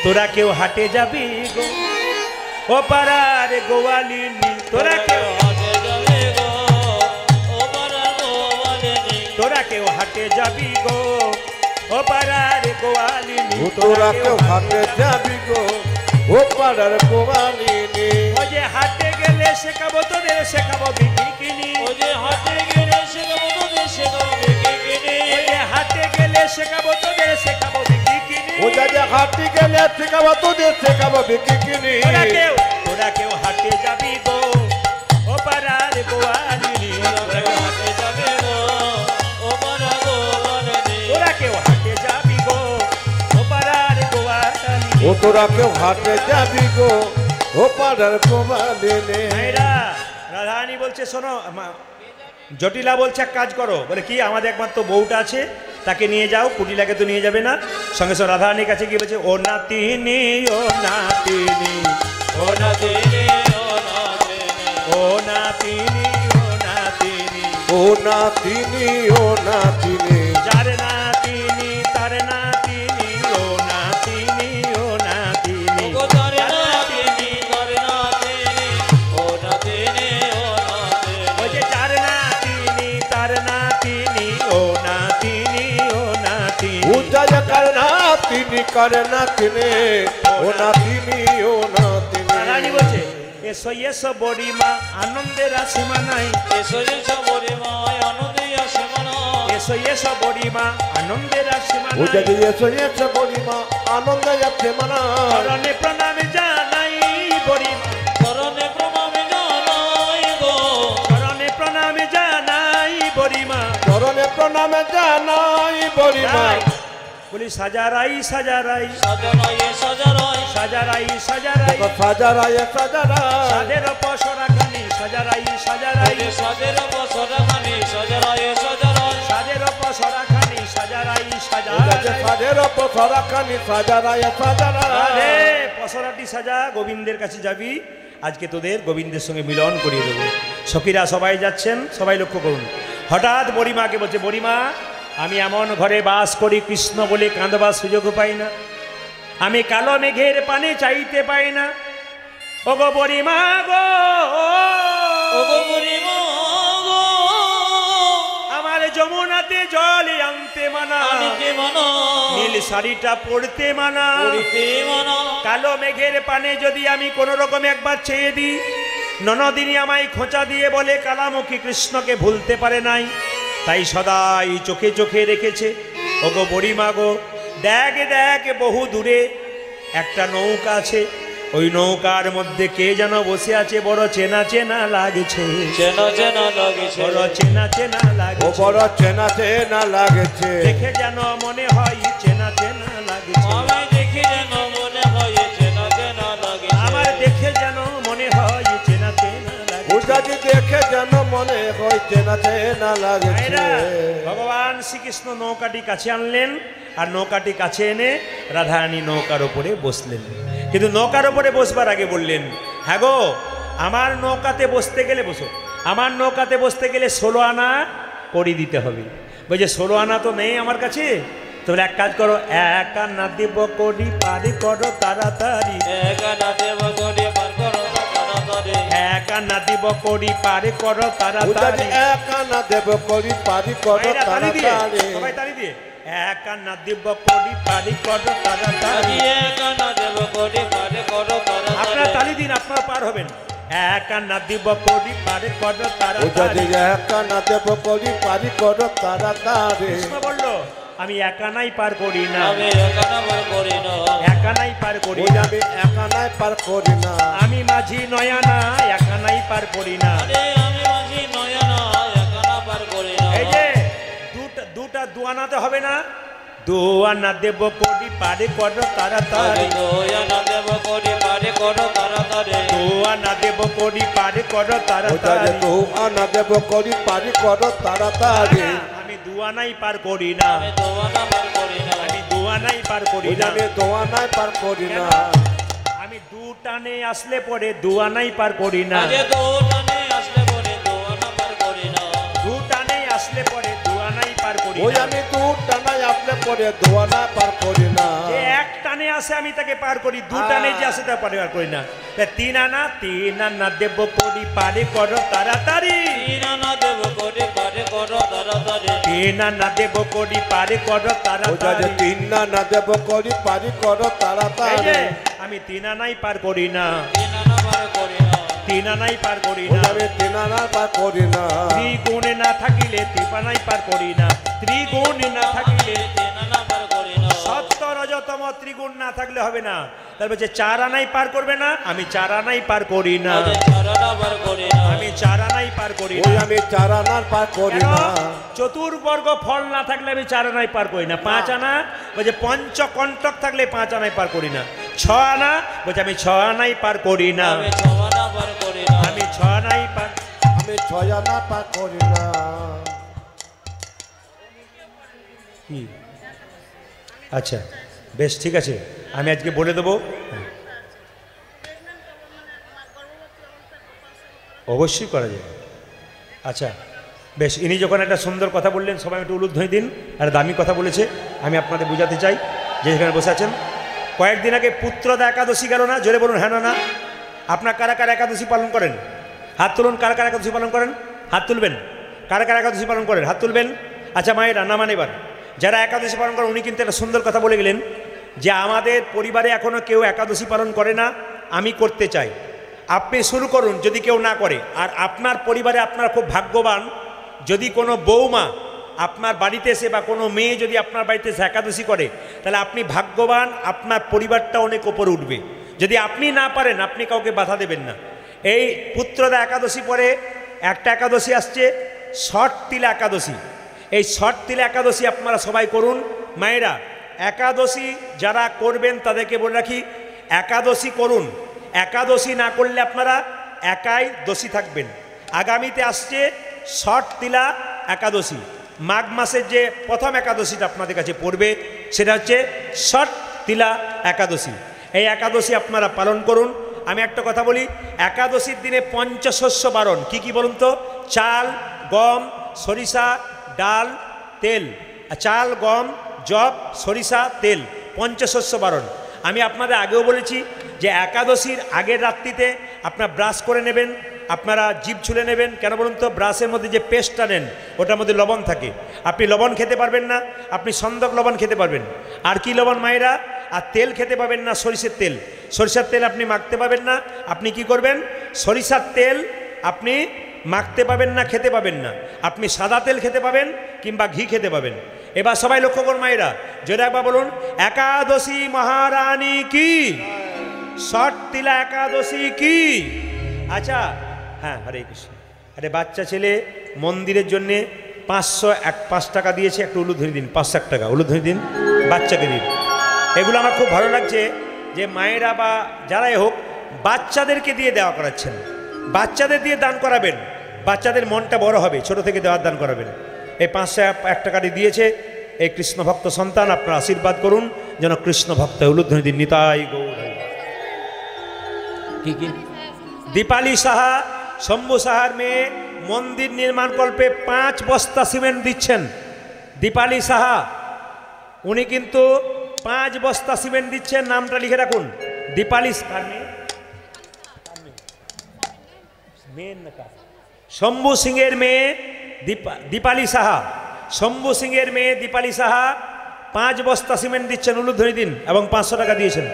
তোরা কেউ হাটে যাবি গো, ও পাড়ার গোয়ালিনী, তোরা কেউ তোরা কেউ হাটে যাবি গো, ও পাড়ার গোয়ালিনী,
তোরা কেউ হাটে যাবি গো ও পাড়ার গোয়ালিনী
ও যে হাটে গেলে শেখাবো তোদের, শেখাবো বিকিনি,
ও যে হাটে গেলে শেখাবো তোদের শেখাবো বিকিনি,
ও যে হাটে গেলে শেখাবো তোদের, শেখাবো বিকিনি।
ও যা হাটে গেলে শেখাবো তোদের শেখাবো বিকিনি
তোরা কেউ হাটে যাবি গো, ও পাড়ার গোয়ালিনী,
হাটে যাবে গো ও পাড়া গোয়ালিনী,
তোরা কেউ হাটে যাবি গো, ও পাড়ার গোয়ালিনী।
ও তোরা কেউ হাটে যাবি গো ও পাড়ার গোয়ালিনী
ভাইরা, রাধারানী বলছে শোনো, জটিলা বলছে এক কাজ করো, বলে কি? আমাদের একমাত্র বউটা আছে, তাকে নিয়ে যাও। কুটিলাকে তো নিয়ে যাবে না। সঙ্গে সঙ্গে রাধারানীর কাছে গিয়ে বলছে, ও নাতিনি, ও নাতিনি,
ও নাতিনি ও নাতিনি,
ও নাতিনি, ও নাতিনি,
ও নাতিনি ও নাতিনি
যার নাতিনি তার নাতিনি, ও নাতিনি, ও নাতিনি,
ও তার নাতিনি তার নাতিনি, ও নাতিনি ও নাতিনি,
ও যে যার নাতিনি তার নাতিনি, ও নাতিনি, ও নাতিনি।
ও যা কার নাতিনি কার নাতিনি ও নাতিনি ও নাতিনি
রানী বলছে, এসো এসো বড়িমা আনন্দের আসীমা নাই,
এসো এসো বড়ি মায় আনন্দে আসে মনা,
এসো এসো বড়িমা আনন্দের আসীমা
ও যা
নাই।
এসো এসো বড়িমা আনন্দ যাচ্ছে মানা
চরণে প্রণামে জানাই বড়িমা,
চরণে প্রণামে জানাই গো,
চরণে প্রণামে জানাই বড়িমা।
চরণে প্রণামে জানাই বড়িমা
তাই বলি সাজারাই সাজারাই,
সাজারাই সাজারাই,
সাজারাই সাজারাই,
সাজারায় সাজারায়
সাদের পসরা খানি, সাজারাই সাজারাই,
সাজের বছরা খানি সাজারাই সাজারাই,
সাদের পসরা খানি, সাজারাই
ও যা
সাজারাই।
সাজের পসরা খানি সাজারায় সাজারায়
আরে পসরাটি সাজা, গোবিন্দের কাছে যাবি, আজকে তোদের গোবিন্দের সঙ্গে মিলন করিয়ে দেবো। সখীরা সবাই যাচ্ছেন, সবাই লক্ষ্য করুন। হঠাৎ বড়িমাকে বলছে, বড়িমা আমি এমন ঘরে বাস করি কৃষ্ণ বলে কাঁদবার সুযোগ পাই না, আমি কালো মেঘের পানে চাইতে পাই না। ওগো বড়িমা গো,
ওগো বুড়িমা গো,
আমার যমুনাতে জল আনতে মানা,
আনিতে মানা,
নীল শাড়িটা পরতে মানা,
পড়িতে মানা।
কালো মেঘের পানে যদি আমি কোনো রকম একবার চেয়ে দিই, ননদিনী আমায় খোঁচা দিয়ে বলে কালামুখী কৃষ্ণকে ভুলতে পারে নাই, তাই সদাই চোখে চোখে রেখেছে। ওগো বড়িমা গো, দেখ দেখ বহু দূরে একটা নৌকা আছে, ওই নৌকার মধ্যে কে যেন বসে আছে, বড় চেনা চেনা লাগছে,
চেনা চেনা লাগছে,
বড় চেনা চেনা
ও
লাগছে,
বড় চেনা চেনা লাগছে।
দেখে যেন মনে হয় চেনা চেনা লাগছে,
আমি দেখি যেন মনে হয় চেনা চেনা লাগছে,
আমার দেখে যেন মনে হয় চেনা চেনা লাগছে।
উজাজি দেখে যেন মনে হয় চেনা চেনা লাগছে।
ভাইরা, ভগবান শ্রীকৃষ্ণ নৌকাটি কাছে আনলেন, আর নৌকাটি কাছে এনে রাধারানী নৌকার ওপরে বসলেন। কিন্তু নৌকার ওপরে বসবার আগে বললেন, হ্যাঁ গো আমার নৌকাতে বসতে গেলে বসো, আমার নৌকাতে বসতে গেলে 16 আনা কড়ি দিতে হবে। বলছে 16 আনা তো নেই আমার কাছে, তাহলে এক কাজ করো, 1 আনা দেব কড়ি পারি করো তাড়াতাড়ি,
একানা দেব করে পার করো তাড়াতাড়ি,
1 আনা দেব কড়ি পারি করো
উজাজি
তাড়াতাড়ি।
একানা দেব করি পারি করো
ভাইরা, তালি দিয়ে,
তাড়াতাড়ি।
সবাই তালি দিয়ে, 1 আনা দেব কড়ি পারি করো তাড়াতাড়ি।
একানা দেব করে পার করো
আপনারা
তাড়াতাড়ি,
তালি দিন, আপনারা পার হবেন। 1 আনা দেব কড়ি পারি করো
উজাজি
তাড়াতাড়ি।
একানা দেব করি পারি করো তাড়াতাড়ি।
কৃষ্ণ বলল, আমি একানাই পার করি না,
আমি একানা পার করি না,
একানাই পার করি না,
উজাজি একানাই পার করি না।
আমি মাঝি নয়ানা একানাই পার করি না।
আরে আমি মাঝি নয়না একানা পার করি না।
এই যে দুটা দুয়ানাতে হবে না, 2 আনা দেব কড়ি পারি করো তাড়াতাড়ি,
দয়ানা দেব করে পারে করো তাড়াতাড়ি,
2 আনা দেব কড়ি পারি করো
উজাজি
তাড়াতাড়ি।
তো আনা দেব করি পারি করো তাড়াতাড়ি।
আমি 2 আনাই পার করি না,
আমি দোয়ানা পার করি না,
আমি 2 আনাই পার করি না।
উজাজি দোয়ানাই পার করি না।
আমি 2 টানে আসলে পরে 2 আনাই পার করি না,
আগে দোটানে আসলে বলে দোয়ানা পার করি না,
2 টানে আসলে পরে 2 আনাই পার করি
ওই
না।
আমি দু টানাই আপনি পরে দোয়ানা পার করি না।
যে 1 টানে আসে আমি তাকে পার করি, 2 টানে যে আসে তা পার করি না। 3 আনা দেব করি পারে করো তাড়াতাড়ি,
তিনানা দেব করে পারে করো তাড়াতাড়ি,
3 আনা দেব করি পারে করো
ওই যে
তাড়াতাড়ি।
তিন না দেব করি পারি করো
এই
তাড়াতাড়ি।
যে আমি 3 আনাই পার করি না,
তিনানা পার করি না,
3 আনাই পার করি
ওই
না।
আমি তিন আনা পার করি না।
ত্রিগুণে না থাকিলে ত্রিপানাই পার করি না, ত্রিগুণে না থাকিলে
তিনানা পার করি না,
সত্য রজতম ত্রিগুণ না থাকলে হবে না। তার বলছে 4 আনাই পার করবে না, আমি 4 আনাই পার করি না,
আগে চারানা পার করি না,
আমি 4 আনাই পার করি
ওই
না।
আমি চার আনার পার করি
কেন?
না।
চতুর্বর্গ ফল না থাকলে আমি 4 আনাই পার করি না। 5 আনা বলছে পঞ্চকণ্টক থাকলে 5 আনাই পার করি না। 6 আনা বলছে আমি 6 আনাই পার করি না,
আমি ছমানা পার করি না,
আমি 6 আনাই পার।
আমি ছয় আনা পার করি না।
কি? আচ্ছা বেশ ঠিক আছে, আমি আজকে বলে দেবো। হ্যাঁ। অবশ্যই করা যাবে। আচ্ছা বেশ, ইনি যখন একটা সুন্দর কথা বললেন সবাই একটু উলুধ্বনি দিন। আর দামি কথা বলেছে, আমি আপনাদের বোঝাতে চাই যে এখানে বসে আছেন। কয়েকদিন আগে পুত্রদা একাদশী গেল না? জোরে বলুন হ্যাঁ না না। আপনার কারা কারা একাদশী পালন করেন? হাত তুলুন। কারা কারা একাদশী পালন করেন? হাত তুলবেন। কারা কারা একাদশী পালন করেন? হাত তুলবেন। আচ্ছা মায়েরা নামান এবার। যারা একাদশী পালন করেন উনি কিন্তু একটা সুন্দর কথা বলে গেলেন যে আমাদের পরিবারে এখনও কেউ একাদশী পালন করে না, আমি করতে চাই। আপনি শুরু করুন যদি কেউ না করে। আর আপনার পরিবারে আপনার খুব ভাগ্যবান, যদি কোনো বৌমা আপনার বাড়িতে এসে বা কোনো মেয়ে যদি আপনার বাড়িতে এসে একাদশী করে তাহলে আপনি ভাগ্যবান, আপনার পরিবারটা অনেক ওপরে উঠবে। যদি আপনি না পারেন আপনি কাউকে বাধা দেবেন না। এই পুত্রদা একাদশী পরে একটা একাদশী আসছে ষট তিলা একাদশী। এই ষট তিলা একাদশী আপনারা সবাই করুন। মায়েরা একাদশী যারা করবেন তাদেরকে বলে রাখি, একাদশী করুন। একাদশী না করলে আপনারা একাই দোষী থাকবেন। আগামীতে আসছে ষট তিলা একাদশী, মাঘ মাসের যে প্রথম একাদশীটা আপনাদের কাছে পড়বে সেটা হচ্ছে ষট তিলা একাদশী। এই একাদশী আপনারা পালন করুন। আমি একটা কথা বলি, একাদশীর দিনে পঞ্চশস্য বারণ। কি কি বলুন তো? চাল, গম, সরিষা, ডাল, তেল। চাল, গম, জব, সরিষা, তেল, পঞ্চশস্য বারণ। আমি আপনাদের আগেও বলেছি যে একাদশীর আগের রাত্রিতে আপনারা ব্রাশ করে নেবেন, আপনারা জিভ ছুলে নেবেন। কেন বলুন তো? ব্রাশের মধ্যে যে পেস্টটা নেন ওটার মধ্যে লবণ থাকে, আপনি লবণ খেতে পারবেন না, আপনি সন্দক লবণ খেতে পারবেন। আর কি লবণ মায়েরা? আর তেল খেতে পাবেন না, সরিষার তেল। সরিষার তেল আপনি মাখতে পাবেন না। আপনি কি করবেন? সরিষার তেল আপনি মাখতে পাবেন না, খেতে পাবেন না। আপনি সাদা তেল খেতে পাবেন কিংবা ঘি খেতে পাবেন। এবার সবাই লক্ষ্য করুন মায়েরা, যদি একবার বলুন একাদশী মহারানী কি, ষট তিলা একাদশী কি। আচ্ছা হ্যাঁ, হরে কৃষ্ণ। আরে বাচ্চা ছেলে মন্দিরের জন্যে 505 টাকা দিয়েছে, একটা উলুধ্বনি দিন, 500 টাকা উলুধ্বনি দিন, বাচ্চাকে দিন। এগুলো আমার খুব ভালো লাগছে যে মায়েরা বা যারাই হোক বাচ্চাদেরকে দিয়ে দেওয়া করাচ্ছেন। বাচ্চাদের দিয়ে দান করাবেন, বাচ্চাদের মনটা বড় হবে, ছোট থেকে দেওয়ার দান করাবেন। এই 501 টাকাটি দিয়েছে এই কৃষ্ণ ভক্ত সন্তান, আপনারা আশীর্বাদ করুন যেন কৃষ্ণ ভক্ত উলুধ্বনি দিন। নিতাই গৌর। কি কি? দীপালি সাহা, শম্ভু সাহার মেয়ে, মন্দির নির্মাণ কল্পে 5 বস্তা সিমেন্ট দিচ্ছেন। দীপালি সাহা উনি কিন্তু 5 বস্তা সিমেন্ট দিচ্ছেন, নামটা লিখে রাখুন। দীপালি শম্ভু সিংয়ের মেয়ে দীপালি সাহা, শম্ভু সিংয়ের মেয়ে দীপালি সাহা 5 বস্তা সিমেন্ট দিচ্ছেন, উলুধ্বনি দিন, এবং 500 টাকা দিয়েছেন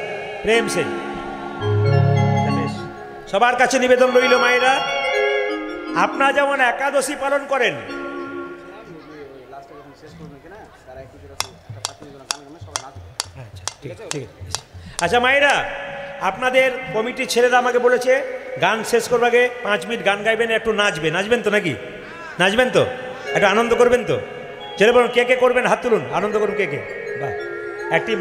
প্রেম সে। সবার কাছে নিবেদন রইল মায়েরা, আপনারা যেমন একাদশী পালন করেন, আচ্ছা মায়েরা, আপনাদের কমিটির ছেলেরা আমাকে বলেছে গান শেষ করবার আগে 5 মিনিট গান গাইবেন, একটু নাচবেন। নাচবেন তো নাকি? নাচবেন তো? একটু আনন্দ করবেন তো? ছেলে বলুন কে কে করবেন, হাত তুলুন, আনন্দ করুন কে কে। বাহ, একটি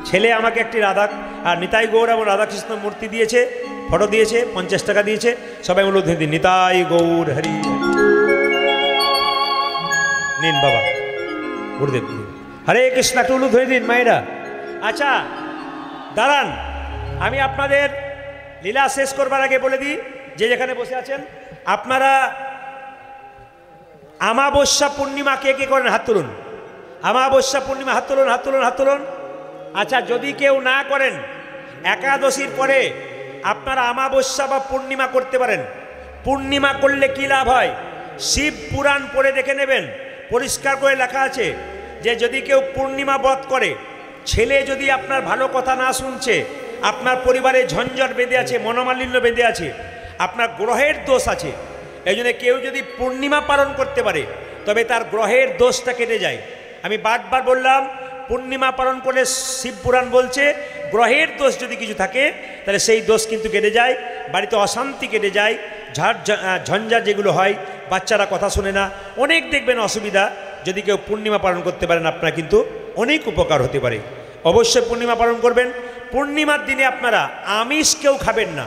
ছেলে আমাকে একটি রাধা আর নিতাই গৌর এবং রাধাকৃষ্ণ মূর্তি দিয়েছে, ফটো দিয়েছে, 50 টাকা দিয়েছে। সবাই উলুধ্বনি দিন, নিতাই গৌর হরি। নিন বাবা, গুরুদেব হরে কৃষ্ণ, একটু উলুধ্বনি দিন মায়েরা। আচ্ছা দাঁড়ান, আমি আপনাদের লীলা শেষ করবার আগে বলে দিই, যে যেখানে বসে আছেন আপনারা আমাবস্যা পূর্ণিমা কে কে করেন, হাত তুলুন। আমাবস্যা পূর্ণিমা, হাত তুলুন, হাত তুলুন, হাত তুলুন। আচ্ছা যদি কেউ না করেন, একাদশীর পরে আপনারা আমাবস্যা বা পূর্ণিমা করতে পারেন। পূর্ণিমা করলে কি লাভ হয়? শিব পুরাণ পড়ে দেখে নেবেন, পরিষ্কার করে লেখা আছে যে যদি কেউ পূর্ণিমা ব্রত করে, ছেলে যদি আপনার ভালো কথা না শুনছে, আপনার পরিবারে ঝঞ্ঝট বেঁধে আছে, মনোমালিন্য বেঁধে আছে, আপনার গ্রহের দোষ আছে, এই জন্য কেউ যদি পূর্ণিমা পালন করতে পারে তবে তার গ্রহের দোষটা কেটে যায়। আমি বারবার বললাম, পূর্ণিমা পালন করলে শিব পুরাণ বলছে গ্রহের দোষ যদি কিছু থাকে তাহলে সেই দোষ কিন্তু কেটে যায়, বাড়িতে অশান্তি কেটে যায়, ঝঞ্ঝাট যেগুলো হয়, বাচ্চারা কথা শোনে না, অনেক দেখবেন অসুবিধা। যদি কেউ পূর্ণিমা পালন করতে পারেন আপনার কিন্তু অনেক উপকার হতে পারে। অবশ্যই পূর্ণিমা পালন করবেন। পূর্ণিমার দিনে আপনারা আমিষ কেউ খাবেন না,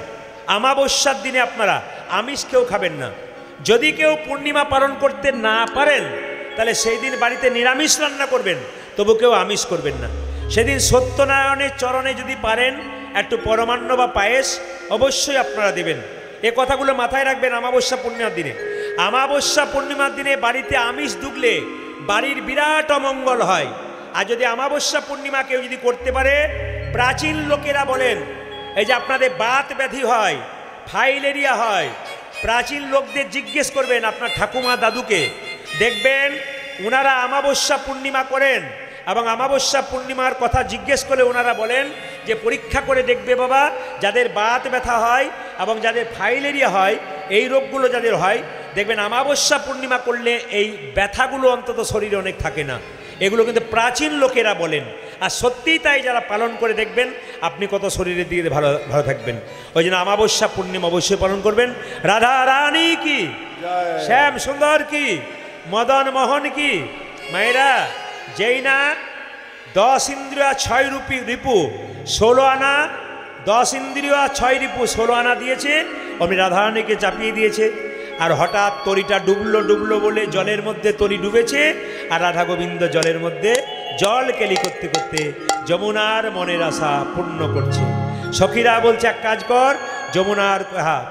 আমাবস্যার দিনে আপনারা আমিষ কেউ খাবেন না। যদি কেউ পূর্ণিমা পালন করতে না পারেন তাহলে সেই দিন বাড়িতে নিরামিষ রান্না করবেন, তবু কেউ আমিষ করবেন না। সেদিন সত্যনারায়ণের চরণে যদি পারেন একটু পরমান্ন বা পায়েস অবশ্যই আপনারা দেবেন। এ কথাগুলো মাথায় রাখবেন আমাবস্যা পূর্ণিমার দিনে। আমাবস্যা পূর্ণিমার দিনে বাড়িতে আমিষ ঢুকলে বাড়ির বিরাট অমঙ্গল হয়। আর যদি আমাবস্যা পূর্ণিমা কেউ যদি করতে পারে, প্রাচীন লোকেরা বলেন এই যে আপনাদের বাত ব্যাধি হয়, ফাইলেরিয়া হয়, প্রাচীন লোকদের জিজ্ঞেস করবেন, আপনার ঠাকুমা দাদুকে দেখবেন ওনারা আমাবস্যা পূর্ণিমা করেন, এবং আমাবস্যা পূর্ণিমার কথা জিজ্ঞেস করে ওনারা বলেন যে পরীক্ষা করে দেখবে বাবা, যাদের বাত ব্যথা হয় এবং যাদের ফাইলেরিয়া হয়, এই রোগগুলো যাদের হয়, দেখবেন আমাবস্যা পূর্ণিমা করলে এই ব্যথাগুলো অন্তত শরীরে অনেক থাকে না। এগুলো কিন্তু প্রাচীন লোকেরা বলেন, আর সত্যিই তাই। যারা পালন করে দেখবেন আপনি কত শরীরের দিকে ভালো ভালো থাকবেন। ওই জন্য আমাবস্যা পূর্ণিমা অবশ্যই পালন করবেন। রাধা রানী কি, শ্যাম সুন্দর কি, মদন মোহন কি। মায়েরা, যেই না 10 ইন্দ্রিয় 6 রিপু 16 আনা, 10 ইন্দ্রিয় 6 রিপু 16 আনা দিয়েছে, অমনি রাধারানীকে চাপিয়ে দিয়েছে। আর হঠাৎ তরিটা ডুবলো বলে জলের মধ্যে তরি ডুবেছে, আর রাধা গোবিন্দ জলের মধ্যে জল কেলি করতে করতে যমুনার মনের আশা পূর্ণ করছে। সখীরা বলছে এক কাজ কর, যমুনার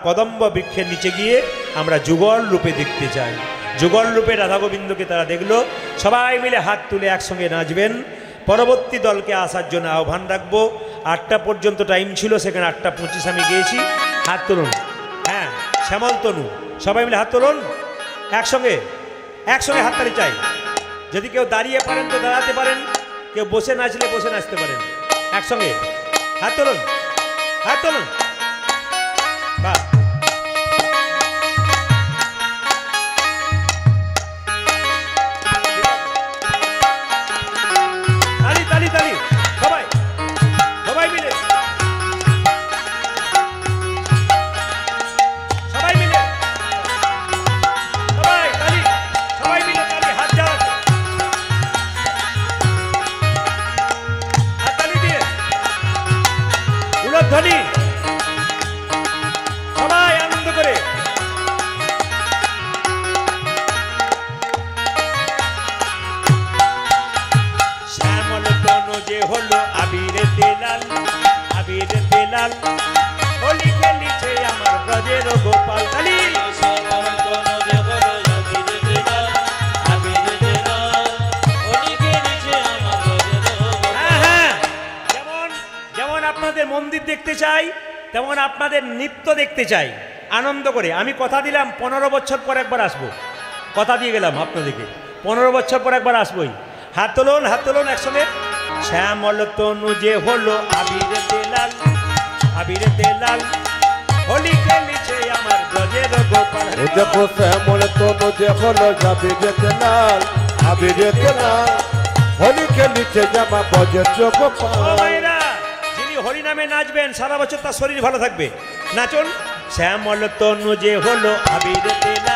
কদম্ব বৃক্ষের নিচে গিয়ে আমরা যুগল রূপে দেখতে চাই। যুগল রূপে রাধা গোবিন্দকে তারা দেখলো। সবাই মিলে হাত তুলে একসঙ্গে নাচবেন। পরবর্তী দলকে আসার জন্য আহ্বান রাখবো। 8টা পর্যন্ত টাইম ছিল, সেখানে 8:25 আমি গিয়েছি। হাত তুলুন। হ্যাঁ, শ্যামল তনু, সবাই মিলে হাত তুলুন। একসঙ্গে একসঙ্গে হাততালি চাই। যদি কেউ দাঁড়িয়ে পারেন তো দাঁড়াতে পারেন, কেউ বসে নাচলে বসে নাচতে পারেন। একসঙ্গে হাত তুলুন, হাত তুলুন। বাহ, তালি তালি তালি, সবাই সবাই মিলে, সবাই মিলে, সবাই তালি, সবাই মিলে তালি, হাত যাও, হাত তালি দিয়ে উলধ্বনি, সবাই আনন্দ করে। শ্যামল তনু যে হলো আবিরে তেলাল, আবিরে তেলাল, হোলি খেলিছে আমার ব্রজের গোপাল। তালি যেমন আপনাদের মন্দির দেখতে চাই, তেমন আপনাদের নৃত্য দেখতে চাই আনন্দ করে। আমি কথা দিলাম 15 বছর পর একবার আসবো, কথা দিয়ে গেলাম আপনাদেরকে, 15 বছর পর একবার আসবোই। হাত তুলুন, হাত তুলুন একসঙ্গে। শ্যামল তনু যে হলো আবিরে তেলাল, আবিরে তেলাল, হোলি খেলিছে আমার ব্রজের গোপাল।
দেখো শ্যামল তনু যে হলো আবিরে লাল, আবিরে লাল, হোলি খেলিছে জামা ব্রজের গোপাল।
ও ভাইরা, যিনি হরি নামে নাচবেন সারা বছর তার শরীর ভালো থাকবে। নাচুন। শ্যামল তনু যে হলো আবিরে তেলাল,